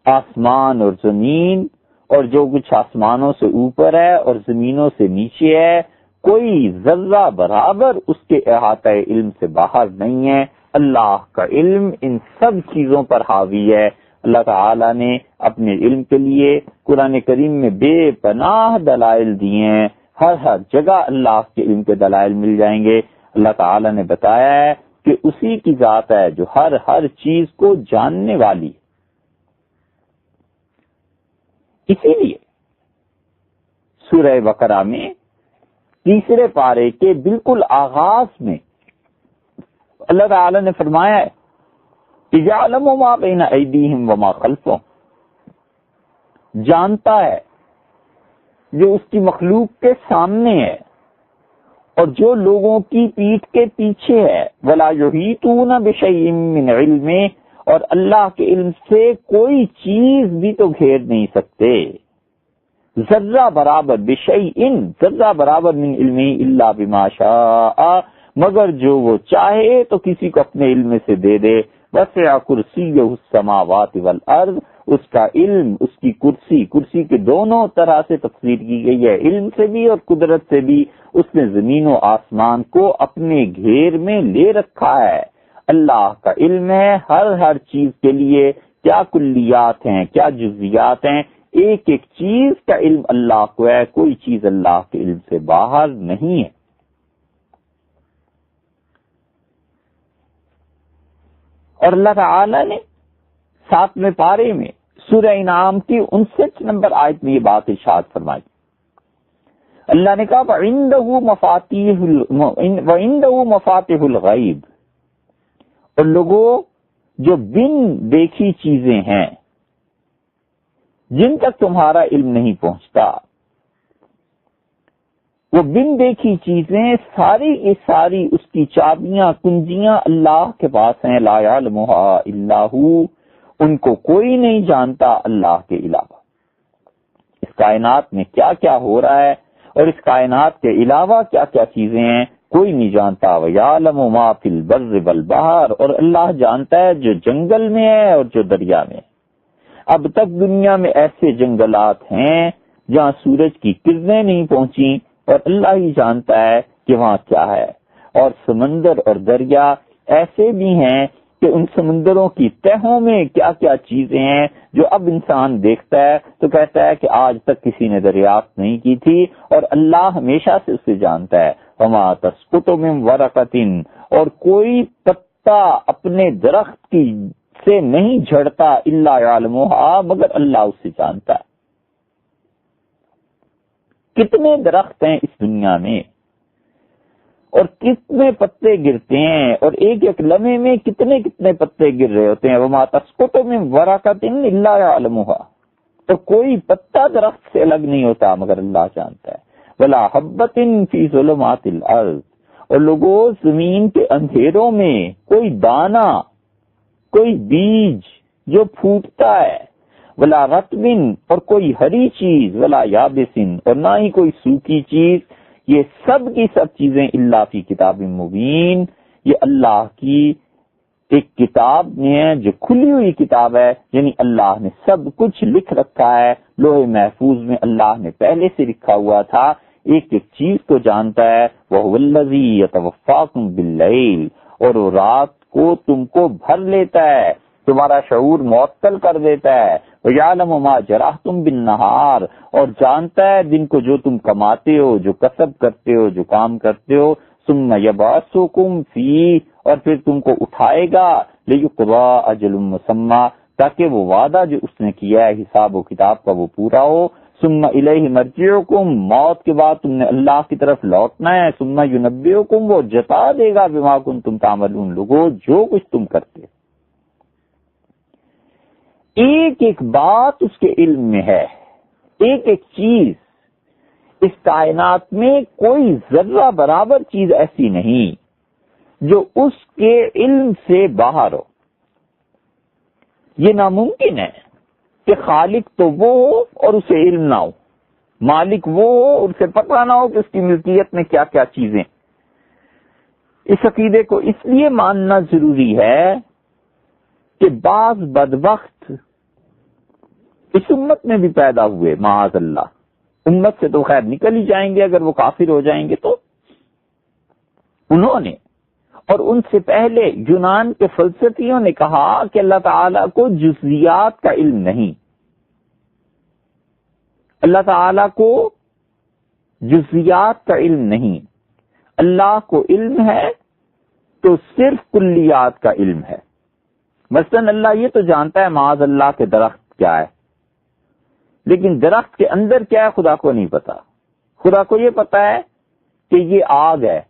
آسمان اور زمین اور جو کچھ آسمانوں سے اوپر ہے اور زمینوں سے نیچے ہے، کوئی ذرہ برابر اس کے احاطہ علم سے باہر نہیں ہے۔ اللہ کا علم ان سب چیزوں پر حاوی ہے۔ اللہ تعالی نے اپنے علم کے لیے قرآن کریم میں بے پناہ دلائل دیے ہیں۔ ہر جگہ اللہ کے علم کے دلائل مل جائیں گے۔ اللہ تعالی نے بتایا ہے کہ اسی کی ذات ہے جو ہر چیز کو جاننے والی۔ اسی لیے سورہ بقرہ میں تیسرے پارے کے بالکل آغاز میں اللہ تعالی نے فرمایا ہے کہ یعلم ما بین ایدیہم وما خلفہم، جانتا ہے جو اس کی مخلوق کے سامنے ہے اور جو لوگوں کی پیٹھ کے پیچھے ہے۔ ولا یحیطون بشیء من علمہ، اور اللہ کے علم سے کوئی چیز بھی تو گھیر نہیں سکتے۔ ذرہ برابر، بشیء ذرہ برابر، من علمہ الا بما شاء، مگر جو وہ چاہے تو کسی کو اپنے علم سے دے دے۔ وسع کرسیہ السماوات والارض، اس کا علم، اس کی کرسی کے دونوں طرح سے تفسیر کی گئی ہے، علم سے بھی اور قدرت سے بھی۔ اس نے زمین و آسمان کو اپنے گھیر میں لے رکھا ہے۔ اللہ کا علم ہے ہر چیز کے لیے، کیا کلیات ہیں، کیا جزیات ہیں، ایک چیز کا علم اللہ کو ہے، کوئی چیز اللہ کے علم سے باہر نہیں ہے۔ اور اللہ تعالی نے 7ویں پارے میں سورہ انعام کی 59 نمبر آیت میں یہ بات ارشاد فرمائی۔ اللہ نے کہا وَعِندَهُ مَفَاتِحُ الْغَيْبِ، اور لوگوں جو بن دیکھی چیزیں ہیں جن تک تمہارا علم نہیں پہنچتا، وہ بن دیکھی چیزیں ساری کی ساری، اس کی چابیاں کنجیاں اللہ کے پاس ہیں۔ لا یعلمها الا هو، ان کو کوئی نہیں جانتا اللہ کے علاوہ۔ اس کائنات میں کیا کیا ہو رہا ہے اور اس کائنات کے علاوہ کیا کیا چیزیں ہیں، کوئی نہیں جانتا۔ وَيَعْلَمُ مَا فِي الْبَرِّ وَالْبَحْرِ، اور اللہ جانتا ہے جو جنگل میں ہے اور جو دریا میں ہے۔ اب تک دنیا میں ایسے جنگلات ہیں جہاں سورج کی کرنیں نہیں پہنچی اور اللہ ہی جانتا ہے کہ وہاں کیا ہے، اور سمندر اور دریا ایسے بھی ہیں کہ ان سمندروں کی تہوں میں کیا کیا چیزیں ہیں جو اب انسان دیکھتا ہے تو کہتا ہے کہ آج تک کسی نے دریافت نہیں کی تھی، اور اللہ ہمیشہ سے اسے جانتا ہے۔ وما تسقط من ورقۃ، اور کوئی پتا اپنے درخت کی سے نہیں جھڑتا، الا یعلمها، مگر اللہ اسے جانتا ہے۔ کتنے درخت ہیں اس دنیا میں اور کتنے پتے گرتے ہیں، اور ایک لمحے میں کتنے پتے گر رہے ہوتے ہیں۔ وما تسقط من ورقۃ الا یعلمها، تو کوئی پتا درخت سے الگ نہیں ہوتا مگر اللہ جانتا ہے۔ ولا حبۃ فی ظلمات الارض، اور لوگوں زمین کے اندھیروں میں کوئی دانہ، کوئی بیج جو پھوٹتا ہے، ولا رطب، اور کوئی ہری چیز، ولا یابس، اور نہ ہی کوئی سوکھی چیز، یہ سب کی سب چیزیں الا فی کتاب مبین، یہ اللہ کی ایک کتاب میں ہے جو کھلی ہوئی کتاب ہے، یعنی اللہ نے سب کچھ لکھ رکھا ہے لوح محفوظ میں، اللہ نے پہلے سے لکھا ہوا تھا، ایک چیز کو جانتا ہے۔ وَهُوَ الَّذِي يَتَوَفَّاكُم بِاللَّيْلِ، اور وہ رات کو تم کو بھر لیتا ہے، تمہارا شعور معطل کر دیتا ہے۔ وَيَعْلَمُ مَا جَرَحْتُم بِالنَّهَارِ، اور جانتا ہے دن کو جو تم کماتے ہو، جو کسب کرتے ہو، جو کام کرتے ہو۔ ثُمَّ يَبْعَثُكُم فِيهِ، اور پھر تم کو اٹھائے گا، لِيُقْضَىٰ أَجَلٌ مُّسَمًّى، تاکہ وہ وعدہ جو اس نے کیا ہے حساب و کتاب کا وہ پورا ہو۔ ثُمَّ إِلَيْهِ مَرْجِعُكُم، موت کے بعد تم نے اللہ کی طرف لوٹنا ہے۔ ثُمَّ يُنَبِّئُكُم، وہ جتا دے گا بما كنتم تعملون، لوگوں جو کچھ تم کرتے۔ ایک ایک بات اس کے علم میں ہے، ایک ایک چیز اس کائنات میں، کوئی ذرہ برابر چیز ایسی نہیں جو اس کے علم سے باہر ہو۔ یہ ناممکن ہے کہ خالق تو وہ ہو اور اسے علم نہ ہو، مالک وہ ہو اور اسے پتہ نہ ہو کہ اس کی ملکیت میں کیا کیا چیزیں۔ اس عقیدے کو اس لیے ماننا ضروری ہے کہ بعض بدبخت اس امت میں بھی پیدا ہوئے، معاذ اللہ، امت سے تو خیر نکل ہی جائیں گے اگر وہ کافر ہو جائیں گے تو، انہوں نے اور ان سے پہلے یونان کے فلسفیوں نے کہا کہ اللہ تعالیٰ کو جزیات کا علم نہیں، اللہ تعالیٰ کو جزیات کا علم نہیں، اللہ کو علم ہے تو صرف کلیات کا علم ہے۔ مثلا اللہ یہ تو جانتا ہے معاذ اللہ کے درخت کیا ہے، لیکن درخت کے اندر کیا ہے خدا کو نہیں پتا۔ خدا کو یہ پتا ہے کہ یہ آگ ہے،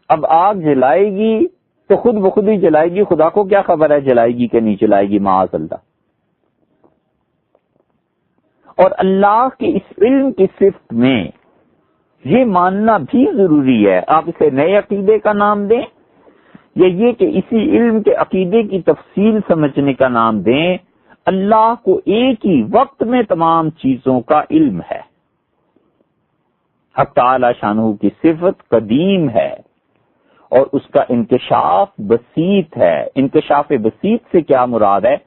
اب آگ جلائے گی تو خود بخود ہی جلائے گی، خدا کو کیا خبر ہے جلائے گی کہ نہیں جلائے گی، معاذ اللہ۔ اور اللہ کے اس علم کی صفت میں یہ ماننا بھی ضروری ہے، آپ اسے نئے عقیدے کا نام دیں یا یہ کہ اسی علم کے عقیدے کی تفصیل سمجھنے کا نام دیں، اللہ کو ایک ہی وقت میں تمام چیزوں کا علم ہے۔ حق تعالی شانہ کی صفت قدیم ہے اور اس کا انکشاف بسیط ہے۔ انکشاف بسیط سے کیا مراد ہے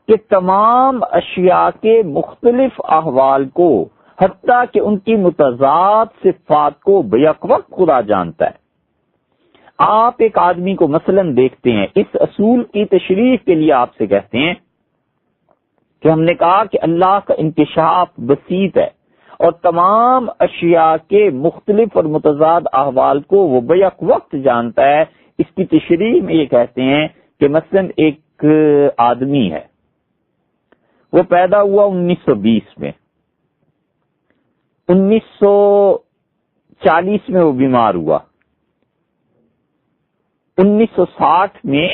کہ تمام اشیاء کے مختلف احوال کو، حتیٰ کہ ان کی متضاد صفات کو بیک وقت خدا جانتا ہے۔ آپ ایک آدمی کو مثلا دیکھتے ہیں، اس اصول کی تشریح کے لیے آپ سے کہتے ہیں کہ ہم نے کہا کہ اللہ کا انکشاف بسیط ہے اور تمام اشیاء کے مختلف اور متضاد احوال کو وہ بیک وقت جانتا ہے۔ اس کی تشریح میں یہ کہتے ہیں کہ مثلا ایک آدمی ہے، وہ پیدا ہوا 1920 میں، 1940 میں وہ بیمار ہوا، 1960 میں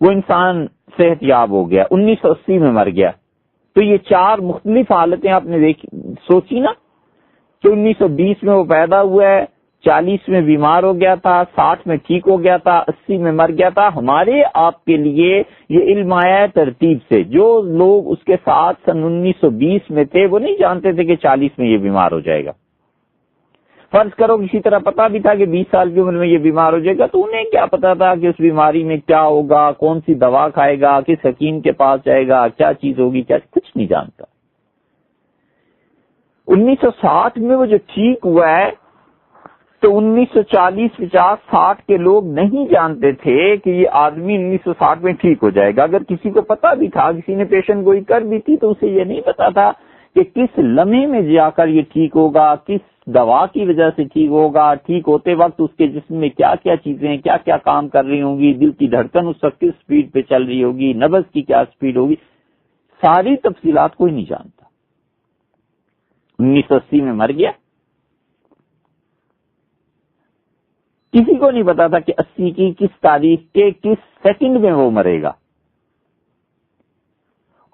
وہ انسان صحت یاب ہو گیا، 1980 میں مر گیا۔ تو یہ چار مختلف حالتیں آپ نے سوچی نا کہ 1920 میں وہ پیدا ہوا ہے، 40 میں بیمار ہو گیا تھا، 60 میں ٹھیک ہو گیا تھا، 80 میں مر گیا تھا۔ ہمارے آپ کے لیے یہ علم آیا ہے ترتیب سے۔ جو لوگ اس کے ساتھ سن 1920 میں تھے وہ نہیں جانتے تھے کہ 40 میں یہ بیمار ہو جائے گا۔ فرض کرو کسی طرح پتا بھی تھا کہ 20 سال کی عمر میں یہ بیمار ہو جائے گا، تو انہیں کیا پتا تھا کہ اس بیماری میں کیا ہوگا، کون سی دوا کھائے گا، کس حکیم کے پاس جائے گا، کیا چیز ہوگی، کیا کچھ نہیں جانتا۔ 1960 میں وہ جو ٹھیک ہوا ہے تو 1940 50 60 کے لوگ نہیں جانتے تھے کہ یہ آدمی 1960 میں ٹھیک ہو جائے گا۔ اگر کسی کو پتا بھی تھا، کسی نے پیشن گوئی کر بھی تھی، تو اسے یہ نہیں پتا تھا کہ کس لمحے میں جا کر یہ ٹھیک ہوگا، کس دوا کی وجہ سے ٹھیک ہوگا، ٹھیک ہوتے وقت اس کے جسم میں کیا کیا چیزیں، کیا کیا کام کر رہی ہوں گی، دل کی دھڑکن اس وقت کس سپیڈ پہ چل رہی ہوگی، نبض کی کیا سپیڈ ہوگی، ساری تفصیلات کوئی نہیں جانتا۔ 1980 میں مر گیا، کسی کو نہیں پتا تھا کہ 80 کی کس تاریخ کے کس سیکنڈ میں وہ مرے گا۔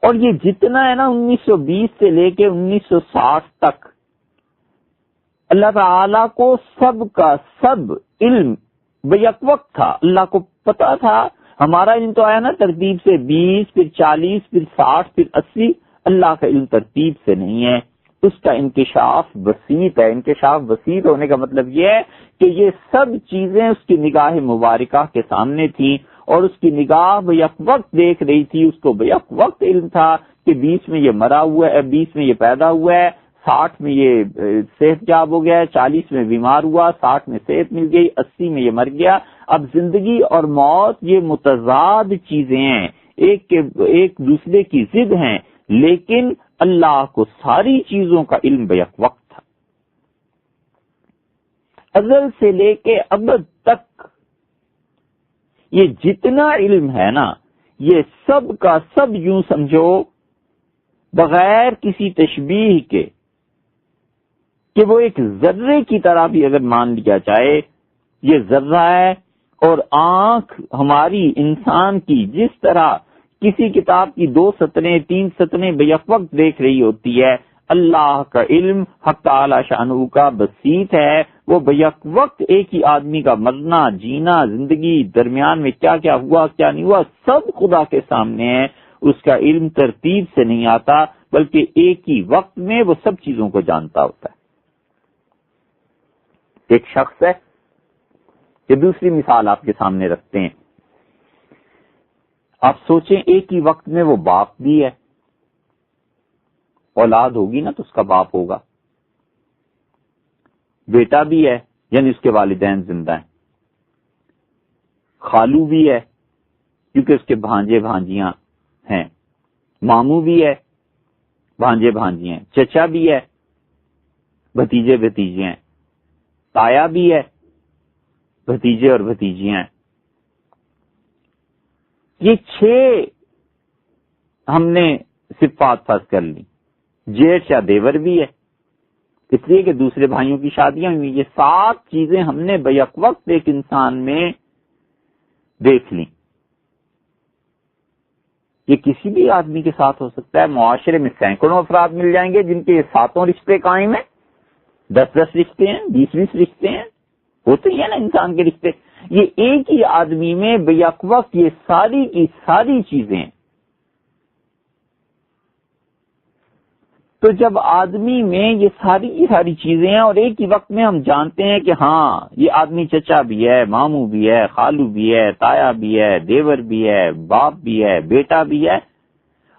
اور یہ جتنا ہے نا 1920 سے لے کے 1960 تک اللہ تعالیٰ کو سب کا سب علم بیک وقت تھا، اللہ کو پتا تھا۔ ہمارا علم تو آیا نا ترتیب سے، 20 پھر 40 پھر 60 پھر 80، اللہ کا علم ترتیب سے نہیں ہے، اس کا انکشاف بسیط ہے۔ انکشاف بسیط ہونے کا مطلب یہ ہے کہ یہ سب چیزیں اس کی نگاہ مبارکہ کے سامنے تھیں اور اس کی نگاہ بیک وقت دیکھ رہی تھی، اس کو بیک وقت علم تھا کہ 20 میں یہ مرا ہوا ہے، 20 میں یہ پیدا ہوا ہے، 60 میں یہ صحت یاب ہو گیا ہے، 40 میں بیمار ہوا، 60 میں صحت مل گئی، 80 میں یہ مر گیا۔ اب زندگی اور موت یہ متضاد چیزیں ہیں، ایک دوسرے کی ضد ہیں، لیکن اللہ کو ساری چیزوں کا علم بیک وقت تھا، ازل سے لے کے ابد تک۔ یہ جتنا علم ہے نا، یہ سب کا سب یوں سمجھو بغیر کسی تشبیہ کے کہ وہ ایک ذرے کی طرح بھی اگر مان لیا جائے، یہ ذرہ ہے، اور آنکھ ہماری انسان کی جس طرح کسی کتاب کی 2 سطریں 3 سطریں بیک وقت دیکھ رہی ہوتی ہے، اللہ کا علم حق تعالی شانہ کا بسیط ہے، وہ بیک وقت ایک ہی آدمی کا مرنا، جینا، زندگی، درمیان میں کیا کیا ہوا کیا نہیں ہوا، سب خدا کے سامنے ہے. اس کا علم ترتیب سے نہیں آتا بلکہ ایک ہی وقت میں وہ سب چیزوں کو جانتا ہوتا ہے. ایک شخص ہے، یہ دوسری مثال آپ کے سامنے رکھتے ہیں. آپ سوچیں ایک ہی وقت میں وہ باپ بھی ہے، اولاد ہوگی نا تو اس کا باپ ہوگا، بیٹا بھی ہے یعنی اس کے والدین زندہ ہیں، خالو بھی ہے کیونکہ اس کے بھانجے بھانجیاں ہیں، ماموں بھی ہے، بھانجے بھانجی ہیں، چچا بھی ہے، بھتیجے بھتیجے ہیں، تایا بھی ہے، بھتیجے اور بھتیجیاں ہیں. یہ 6 ہم نے صفات فرض کر لی. جیٹھ یا دیور بھی ہے اس لیے کہ دوسرے بھائیوں کی شادیاں ہوئی. یہ 7 چیزیں ہم نے بیک وقت ایک انسان میں دیکھ لی. یہ کسی بھی آدمی کے ساتھ ہو سکتا ہے. معاشرے میں سینکڑوں افراد مل جائیں گے جن کے یہ 7 رشتے قائم ہیں، 10 رشتے ہیں، 20 رشتے ہیں، ہوتے ہی ہیں نا انسان کے رشتے. یہ ایک ہی آدمی میں بیک وقت یہ ساری کی ساری چیزیں ہیں. تو جب آدمی میں یہ ساری کی ساری چیزیں ہیں اور ایک ہی وقت میں ہم جانتے ہیں کہ ہاں یہ آدمی چچا بھی ہے، ماموں بھی ہے، خالو بھی ہے، تایا بھی ہے، دیور بھی ہے، باپ بھی ہے، بیٹا بھی ہے،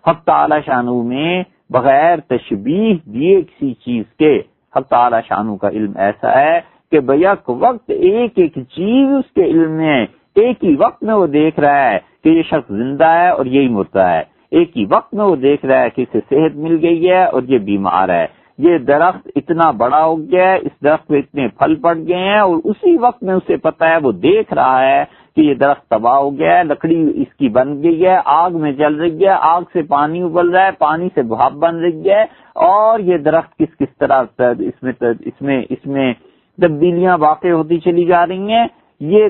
حق تعالی شانو میں بغیر تشبیہ دیے کسی چیز کے حق تعالی شانو کا علم ایسا ہے کہ بیک وقت ایک ایک چیز اس کے علم میں ایک ہی وقت میں وہ دیکھ رہا ہے کہ یہ شخص زندہ ہے اور یہی مرتا ہے. ایک ہی وقت میں وہ دیکھ رہا ہے کہ اسے صحت مل گئی ہے اور یہ بیمار ہے. یہ درخت اتنا بڑا ہو گیا ہے، اس درخت میں اتنے پھل پڑ گئے ہیں، اور اسی وقت میں اسے پتا ہے، وہ دیکھ رہا ہے کہ یہ درخت تباہ ہو گیا ہے، لکڑی اس کی بن گئی ہے، آگ میں جل رہی ہے، آگ سے پانی ابل رہا ہے، پانی سے بھاپ بن رہی ہے، اور یہ درخت کس کس طرح اس میں تبدیلیاں واقع ہوتی چلی جا رہی ہیں. یہ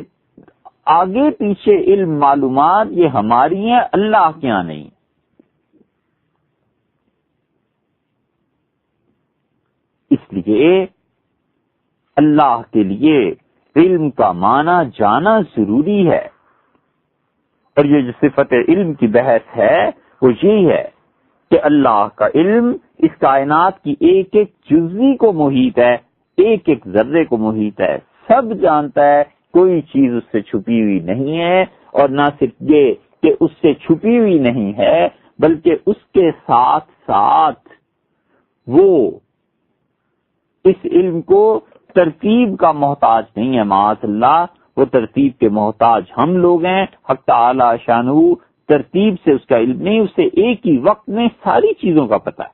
آگے پیچھے علم معلومات یہ ہماری ہیں، اللہ کے یہاں نہیں. اس لیے اللہ کے لیے علم کا معنی جانا ضروری ہے. اور یہ جو صفت علم کی بحث ہے وہ یہی ہے کہ اللہ کا علم اس کائنات کی ایک ایک جزوی کو محیط ہے، ایک ایک ذرے کو محیط ہے، سب جانتا ہے، کوئی چیز اس سے چھپی ہوئی نہیں ہے. اور نہ صرف یہ کہ اس سے چھپی ہوئی نہیں ہے بلکہ اس کے ساتھ ساتھ وہ اس علم کو ترتیب کا محتاج نہیں ہے. معاذ اللہ، وہ ترتیب کے محتاج ہم لوگ ہیں. حق تعالی شانہ ترتیب سے اس کا علم نہیں، اسے ایک ہی وقت میں ساری چیزوں کا پتہ ہے.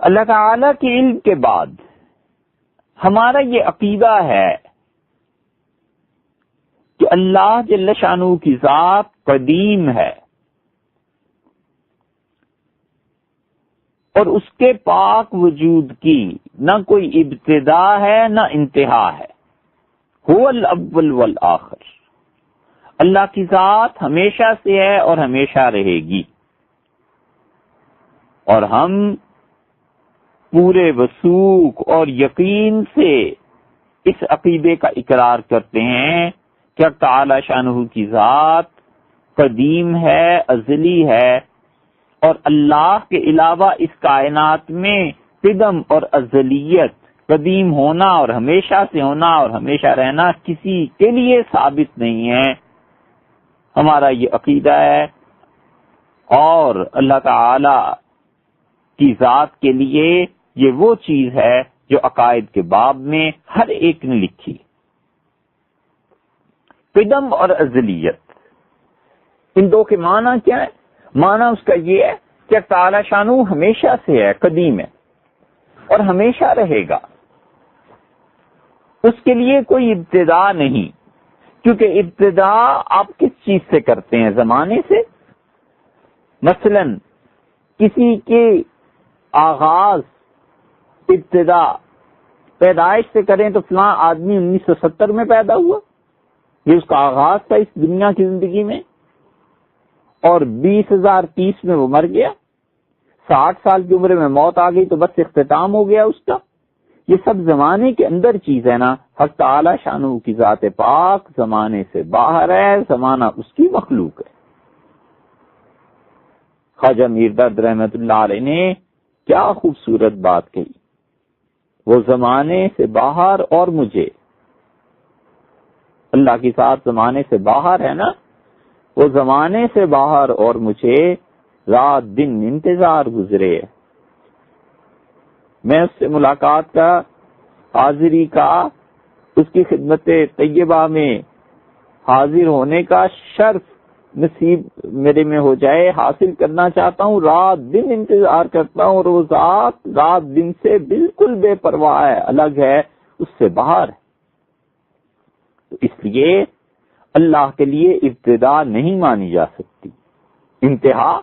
اللہ تعالی کے علم کے بعد ہمارا یہ عقیدہ ہے کہ اللہ جل شانہ کی ذات قدیم ہے اور اس کے پاک وجود کی نہ کوئی ابتدا ہے نہ انتہا ہے. هو الاول والآخر. اللہ کی ذات ہمیشہ سے ہے اور ہمیشہ رہے گی. اور ہم پورے وثوق اور یقین سے اس عقیدے کا اقرار کرتے ہیں کہ اللہ تعالی شانہ کی ذات قدیم ہے، ازلی ہے، اور اللہ کے علاوہ اس کائنات میں قدم اور ازلیت، قدیم ہونا اور ہمیشہ سے ہونا اور ہمیشہ رہنا کسی کے لیے ثابت نہیں ہے. ہمارا یہ عقیدہ ہے. اور اللہ تعالی کی ذات کے لیے یہ وہ چیز ہے جو عقائد کے باب میں ہر ایک نے لکھی. قدم اور ازلیت، ان دو کے معنی کیا ہے؟ معنی اس کا یہ ہے کہ تعالی شانہ ہمیشہ سے ہے، قدیم ہے اور ہمیشہ رہے گا، اس کے لیے کوئی ابتدا نہیں، کیونکہ ابتدا آپ کس چیز سے کرتے ہیں؟ زمانے سے۔ مثلا کسی کے آغاز، ابتدا پیدائش سے کریں تو فلاں آدمی 1970 میں پیدا ہوا، یہ اس کا آغاز تھا اس دنیا کی زندگی میں، اور 20,030 میں وہ مر گیا، 60 سال کی عمر میں موت آ گئی تو بس اختتام ہو گیا اس کا۔ یہ سب زمانے کے اندر چیز ہے نا۔ حق تعالی شانہ کی ذات پاک زمانے سے باہر ہے، زمانہ اس کی مخلوق ہے۔ خواجہ میر درد رحمت اللہ علیہ نے کیا خوبصورت بات کہی، وہ زمانے سے باہر اور مجھے، اللہ کی ذات زمانے سے باہر ہے نا، وہ زمانے سے باہر اور مجھے رات دن انتظار گزرے۔ میں اس سے ملاقات کا، حاضری کا، اس کی خدمت طیبہ میں حاضر ہونے کا شرف نصیب میرے میں ہو جائے، حاصل کرنا چاہتا ہوں، رات دن انتظار کرتا ہوں، اور وہ ذات رات دن سے بالکل بے پرواہ ہے، الگ ہے، اس سے باہر ہے۔ تو اس لیے اللہ کے لیے ابتدا نہیں مانی جا سکتی، انتہا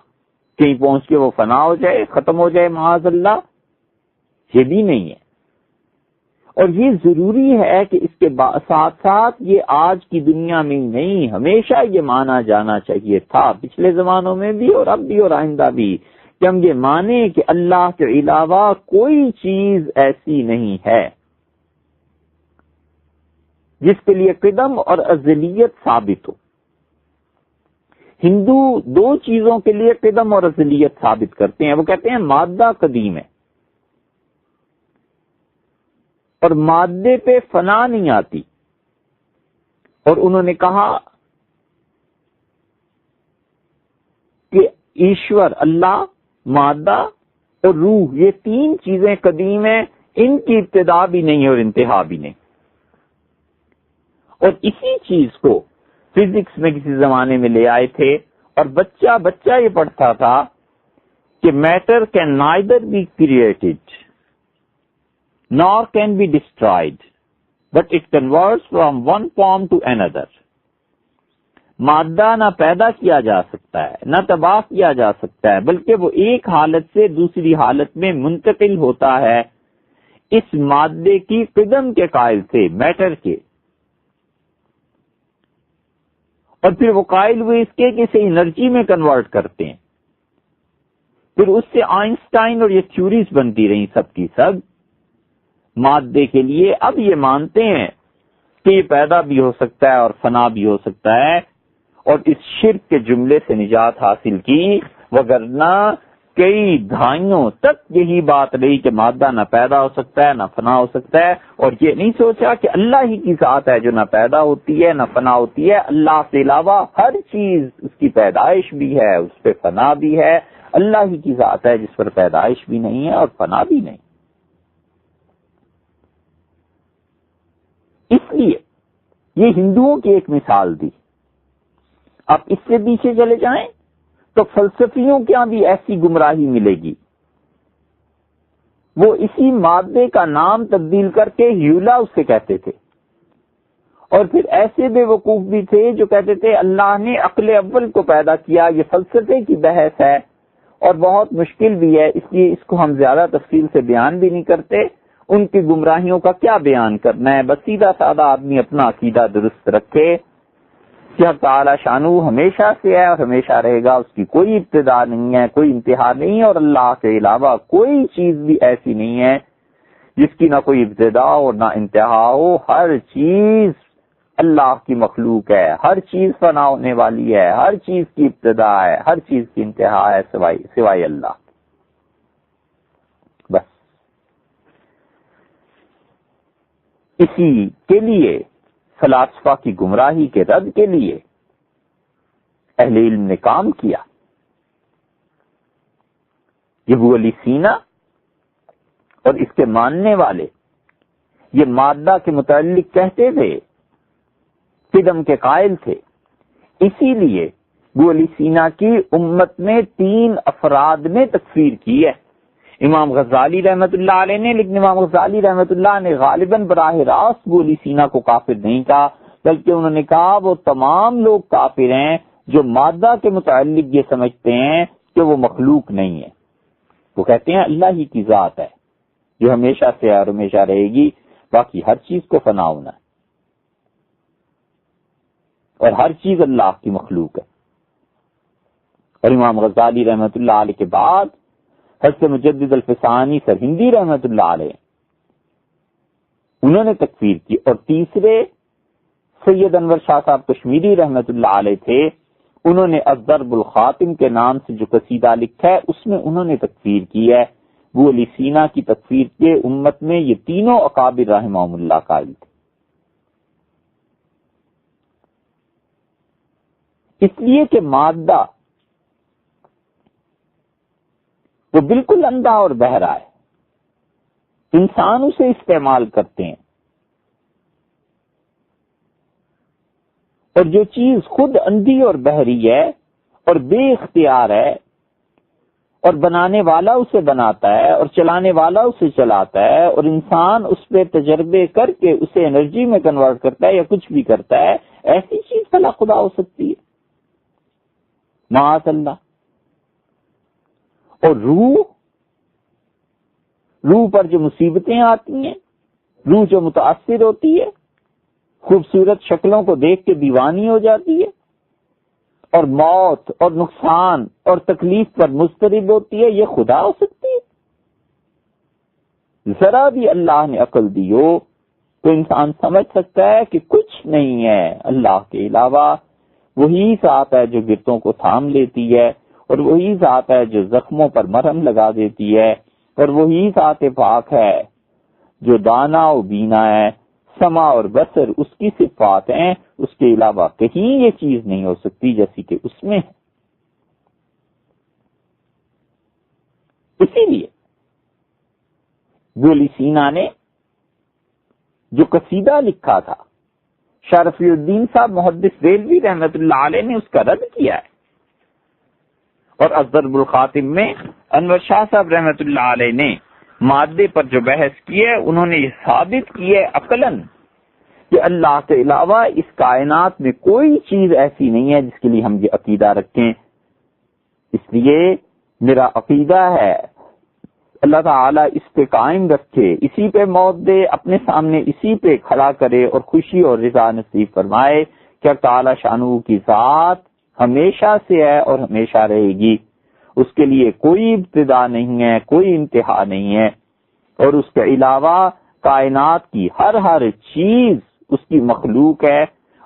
کہیں پہنچ کے وہ فنا ہو جائے، ختم ہو جائے معاذ اللہ، یہ بھی نہیں ہے۔ اور یہ ضروری ہے کہ اس کے ساتھ ساتھ یہ آج کی دنیا میں ہی نہیں، ہمیشہ یہ مانا جانا چاہیے تھا، پچھلے زمانوں میں بھی اور اب بھی اور آئندہ بھی، کہ ہم یہ مانیں کہ اللہ کے علاوہ کوئی چیز ایسی نہیں ہے جس کے لیے قدم اور ازلیت ثابت ہو۔ ہندو دو چیزوں کے لیے قدم اور ازلیت ثابت کرتے ہیں، وہ کہتے ہیں مادہ قدیم ہے اور مادے پہ فنا نہیں آتی، اور انہوں نے کہا کہ ایشور، اللہ، مادہ اور روح، یہ تین چیزیں قدیم ہیں، ان کی ابتدا بھی نہیں اور انتہا بھی نہیں۔ اور اسی چیز کو فزکس میں کسی زمانے میں لے آئے تھے، اور بچہ یہ پڑھتا تھا کہ matter can neither be created nor can be destroyed, but it converts from one form to another. مادہ نہ پیدا کیا جا سکتا ہے، نہ تباہ کیا جا سکتا ہے، بلکہ وہ ایک حالت سے دوسری حالت میں منتقل ہوتا ہے اس مادے کی قدم کے قائل سے، میٹر کے، اور پھر وہ قائل ہوئے اس کے کہ اسے انرجی میں کنورٹ کرتے ہیں۔ پھر اس سے آئنسٹائن اور یہ تھیوریز بنتی رہیں سب کی سب مادے کے لیے۔ اب یہ مانتے ہیں کہ یہ پیدا بھی ہو سکتا ہے اور فنا بھی ہو سکتا ہے، اور اس شرک کے جملے سے نجات حاصل کی، وگرنہ کئی دہائیوں تک یہی بات رہی کہ مادہ نہ پیدا ہو سکتا ہے نہ فنا ہو سکتا ہے، اور یہ نہیں سوچا کہ اللہ ہی کی ذات ہے جو نہ پیدا ہوتی ہے نہ فنا ہوتی ہے۔ اللہ سے علاوہ ہر چیز، اس کی پیدائش بھی ہے، اس پہ فنا بھی ہے، اللہ ہی کی ذات ہے جس پر پیدائش بھی نہیں ہے اور فنا بھی نہیں۔ اس لیے یہ ہندوؤں کی ایک مثال دی۔ اب اس سے پیچھے چلے جائیں تو فلسفیوں کے یہاں بھی ایسی گمراہی ملے گی، وہ اسی مادے کا نام تبدیل کر کے ہیولا اس سے کہتے تھے، اور پھر ایسے بے وقوف بھی تھے جو کہتے تھے اللہ نے عقل اول کو پیدا کیا۔ یہ فلسفے کی بحث ہے اور بہت مشکل بھی ہے، اس لیے اس کو ہم زیادہ تفصیل سے بیان بھی نہیں کرتے۔ ان کی گمراہیوں کا کیا بیان کرنا ہے، بس سیدھا سادہ آدمی اپنا عقیدہ درست رکھے کہ حق تعالی شانہ ہمیشہ سے ہے اور ہمیشہ رہے گا، اس کی کوئی ابتدا نہیں ہے، کوئی انتہا نہیں ہے، اور اللہ کے علاوہ کوئی چیز بھی ایسی نہیں ہے جس کی نہ کوئی ابتدا اور نہ انتہا ہو۔ ہر چیز اللہ کی مخلوق ہے، ہر چیز فنا ہونے والی ہے، ہر چیز کی ابتدا ہے، ہر چیز کی انتہا ہے سوائے اللہ۔ بس اسی کے لیے فلاسفہ کی گمراہی کے رد کے لیے اہل علم نے کام کیا۔ ابو علی سینا اور اس کے ماننے والے یہ مادہ کے متعلق کہتے تھے، قدم کے قائل تھے، اسی لیے ابو علی سینا کی امت میں 3 افراد نے تکفیر کی ہے، امام غزالی رحمت اللہ علیہ نے، لیکن امام غزالی رحمت اللہ نے غالباً براہ راست ابو علی سینا کو کافر نہیں کہا، بلکہ انہوں نے کہا وہ تمام لوگ کافر ہیں جو مادہ کے متعلق یہ سمجھتے ہیں کہ وہ مخلوق نہیں ہے۔ وہ کہتے ہیں اللہ ہی کی ذات ہے جو ہمیشہ سے اور ہمیشہ رہے گی، باقی ہر چیز کو فنا ہونا ہے اور ہر چیز اللہ کی مخلوق ہے۔ اور امام غزالی رحمت اللہ علیہ کے بعد حضرت مجدد الفسانی سرہندی رحمت اللہ علیہ انہوں نے تکفیر کی، اور تیسرے سید انور شاہ صاحب کشمیری رحمت اللہ علیہ تھے، انہوں نے الضرب الخاتم کے نام سے جو قصیدہ لکھا ہے اس میں انہوں نے تکفیر کی ہے۔ ابو علی سینا کی تکفیر کے امت میں یہ تینوں اکابر رحمہم اللہ قائل تھے۔ اس لیے کہ مادہ وہ بالکل اندھا اور بہرا ہے، انسان اسے استعمال کرتے ہیں، اور جو چیز خود اندھی اور بہری ہے اور بے اختیار ہے، اور بنانے والا اسے بناتا ہے اور چلانے والا اسے چلاتا ہے، اور انسان اس پہ تجربے کر کے اسے انرجی میں کنورٹ کرتا ہے یا کچھ بھی کرتا ہے، ایسی چیز بھلا خدا ہو سکتی ہے؟ معاذ اللہ۔ اور روح پر جو مصیبتیں آتی ہیں، روح جو متاثر ہوتی ہے، خوبصورت شکلوں کو دیکھ کے دیوانی ہو جاتی ہے، اور موت اور نقصان اور تکلیف پر مضطرب ہوتی ہے، یہ خدا ہو سکتی ہے؟ ذرا بھی اللہ نے عقل دی ہو تو انسان سمجھ سکتا ہے کہ کچھ نہیں ہے اللہ کے علاوہ، وہی ذات ہے جو گرتوں کو تھام لیتی ہے، اور وہی ذات ہے جو زخموں پر مرہم لگا دیتی ہے، اور وہی ذات پاک ہے جو دانا و بینا ہے، سمع اور بصر اس کی صفات ہیں، اس کے علاوہ کہیں یہ چیز نہیں ہو سکتی جیسی کہ اس میں ہے۔ اسی لیے ابو علی سینا نے جو قصیدہ لکھا تھا، شاہ رفیع الدین صاحب محدث ریلوی رحمت اللہ علیہ نے اس کا رد کیا ہے، اور الضرب الخاتم میں انور شاہ صاحب رحمت اللہ علیہ نے مادے پر جو بحث کی ہے، انہوں نے یہ ثابت کی ہے عقلاً کہ اللہ کے علاوہ اس کائنات میں کوئی چیز ایسی نہیں ہے جس کے لیے ہم یہ عقیدہ رکھیں۔ اس لیے میرا عقیدہ ہے اللہ تعالیٰ اس پہ قائم رکھے، اسی پہ موت دے، اپنے سامنے اسی پہ کھڑا کرے اور خوشی اور رضا نصیب فرمائے کہ اللہ تعالیٰ شانہ کی ذات ہمیشہ سے ہے اور ہمیشہ رہے گی، اس کے لیے کوئی ابتدا نہیں ہے، کوئی انتہا نہیں ہے، اور اس کے علاوہ کائنات کی ہر چیز اس کی مخلوق ہے،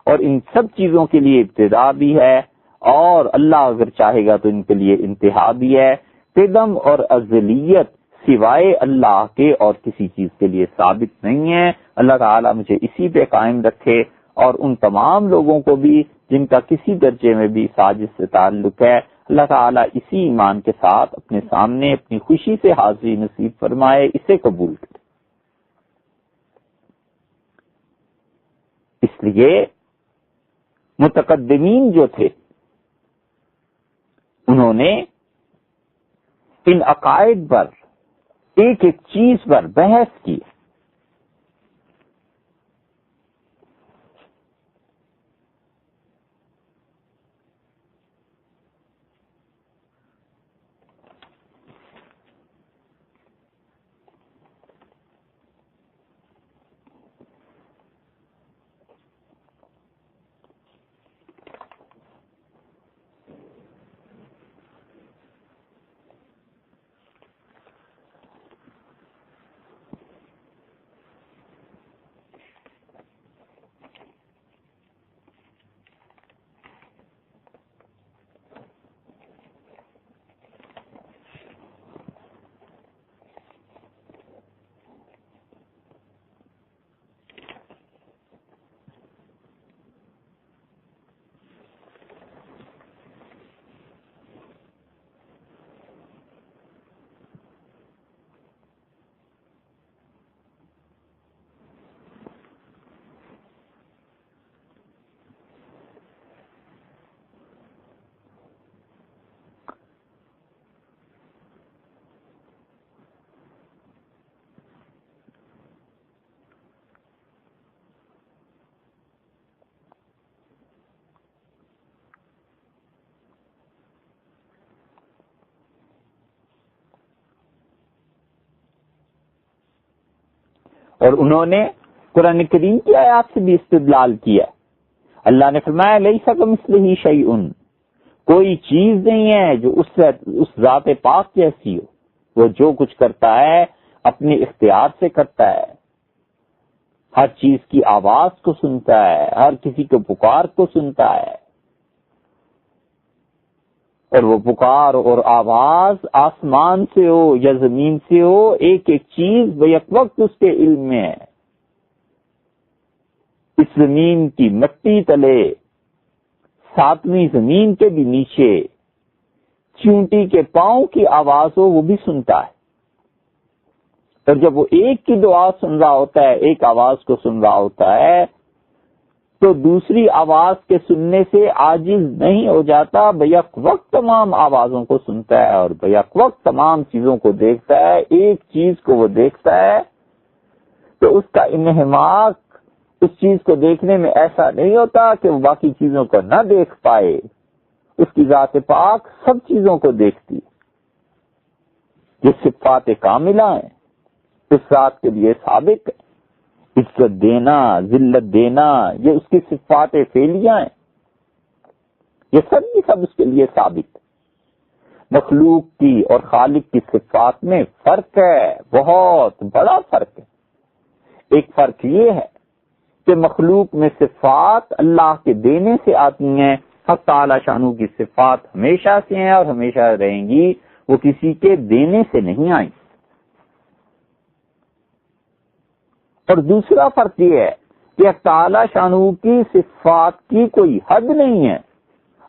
اور ان سب چیزوں کے لیے ابتدا بھی ہے، اور اللہ اگر چاہے گا تو ان کے لیے انتہا بھی ہے۔ قدم اور ازلیت سوائے اللہ کے اور کسی چیز کے لیے ثابت نہیں ہے۔ اللہ تعالیٰ مجھے اسی پہ قائم رکھے، اور ان تمام لوگوں کو بھی جن کا کسی درجے میں بھی سازش سے تعلق ہے، اللہ تعالیٰ اسی ایمان کے ساتھ اپنے سامنے اپنی خوشی سے حاضری نصیب فرمائے، اسے قبول کرے۔ اس لیے متقدمین جو تھے انہوں نے ان عقائد پر ایک ایک چیز پر بحث کی۔ اور انہوں نے قرآن کریم کی آیات سے بھی استدلال کیا. اللہ نے فرمایا لیس کمثلہ شیء، کوئی چیز نہیں ہے جو اس ذات پاک جیسی ہو. وہ جو کچھ کرتا ہے اپنے اختیار سے کرتا ہے، ہر چیز کی آواز کو سنتا ہے، ہر کسی کو پکار کو سنتا ہے، اور وہ پکار اور آواز آسمان سے ہو یا زمین سے ہو، ایک ایک چیز بیک وقت اس کے علم میں ہے. اس زمین کی مٹی تلے، ساتویں زمین کے بھی نیچے چونٹی کے پاؤں کی آواز ہو وہ بھی سنتا ہے. اور جب وہ ایک کی دعا سن رہا ہوتا ہے، ایک آواز کو سن رہا ہوتا ہے، تو دوسری آواز کے سننے سے عاجز نہیں ہو جاتا، بیک وقت تمام آوازوں کو سنتا ہے اور بیک وقت تمام چیزوں کو دیکھتا ہے. ایک چیز کو وہ دیکھتا ہے تو اس کا انہماک اس چیز کو دیکھنے میں ایسا نہیں ہوتا کہ وہ باقی چیزوں کو نہ دیکھ پائے. اس کی ذات پاک سب چیزوں کو دیکھتی ہے. یہ صفات کاملہ ہیں، اس ذات کے لیے ثابت ہے. عزت دینا، ذلت دینا، یہ اس کی صفات فعلیہ ہیں. یہ سب کی سب اس کے لیے ثابت ہے. مخلوق کی اور خالق کی صفات میں فرق ہے، بہت بڑا فرق ہے. ایک فرق یہ ہے کہ مخلوق میں صفات اللہ کے دینے سے آتی ہیں، حق تعالی شانو کی صفات ہمیشہ سے ہیں اور ہمیشہ رہیں گی، وہ کسی کے دینے سے نہیں آئیں. اور دوسرا فرق یہ ہے کہ حق تعالی شانو کی صفات کی کوئی حد نہیں ہے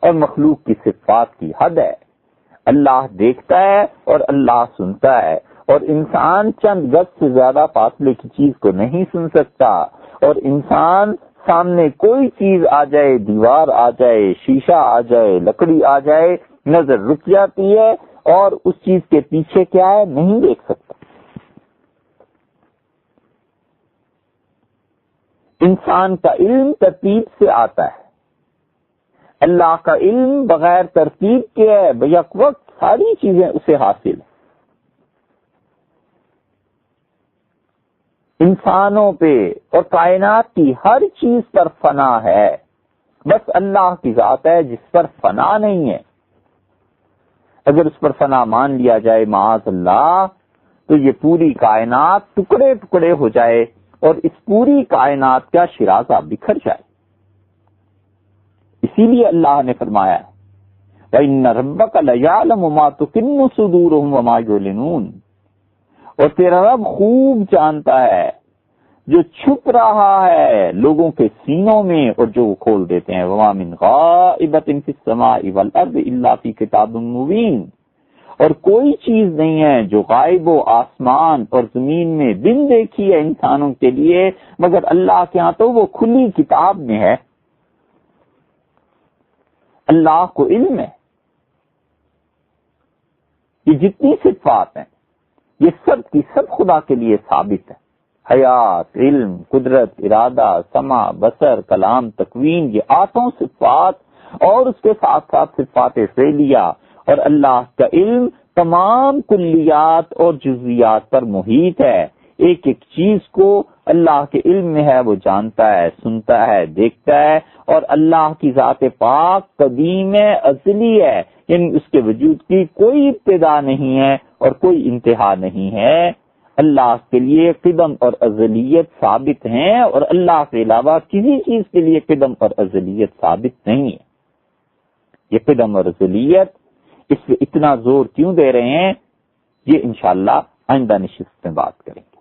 اور مخلوق کی صفات کی حد ہے. اللہ دیکھتا ہے اور اللہ سنتا ہے، اور انسان چند گز سے زیادہ فاصلے کی چیز کو نہیں سن سکتا. اور انسان سامنے کوئی چیز آ جائے، دیوار آ جائے، شیشہ آ جائے، لکڑی آ جائے، نظر رک جاتی ہے اور اس چیز کے پیچھے کیا ہے نہیں دیکھ سکتا. انسان کا علم ترتیب سے آتا ہے، اللہ کا علم بغیر ترتیب کے ہے، بیک وقت ساری چیزیں اسے حاصل ہیں. انسانوں پہ اور کائنات کی ہر چیز پر فنا ہے، بس اللہ کی ذات ہے جس پر فنا نہیں ہے. اگر اس پر فنا مان لیا جائے معاذ اللہ، تو یہ پوری کائنات ٹکڑے ٹکڑے ہو جائے اور اس پوری کائنات کا شرازہ بکھر جائے. اسی لیے اللہ نے فرمایا وَإِنَّ رَبَّكَ لَيَعْلَمُ مَا تُكِنُّ صُدُورُهُمْ وَمَا يُعْلِنُونَ، اور تیرا رب خوب جانتا ہے جو چھپ رہا ہے لوگوں کے سینوں میں اور جو وہ کھول دیتے ہیں. وَمَا مِنْ غَائِبَةٍ فِي السَّمَاءِ وَالْأَرْضِ إِلَّا فِي كِتَابٍ مُبِينٍ، اور کوئی چیز نہیں ہے جو غائب و آسمان اور زمین میں بن دیکھی ہے انسانوں کے لیے، مگر اللہ کے ہاں تو وہ کھلی کتاب میں ہے. اللہ کو علم ہے. یہ جتنی صفات ہیں یہ سب کی سب خدا کے لیے ثابت ہے. حیات، علم، قدرت، ارادہ، سمع، بصر، کلام، تکوین، یہ 8 صفات اور اس کے ساتھ ساتھ صفات فعلیہ. اور اللہ کا علم تمام کلیات اور جزیات پر محیط ہے. ایک ایک چیز کو اللہ کے علم میں ہے، وہ جانتا ہے، سنتا ہے، دیکھتا ہے. اور اللہ کی ذات پاک قدیم ہے، ازلی ہے، یعنی اس کے وجود کی کوئی ابتدا نہیں ہے اور کوئی انتہا نہیں ہے. اللہ کے لیے قدم اور ازلیت ثابت ہیں اور اللہ کے علاوہ کسی چیز کے لیے قدم اور ازلیت ثابت نہیں ہے. یہ قدم اور ازلیت اس پہ اتنا زور کیوں دے رہے ہیں، یہ انشاءاللہ آئندہ نشست میں بات کریں گے.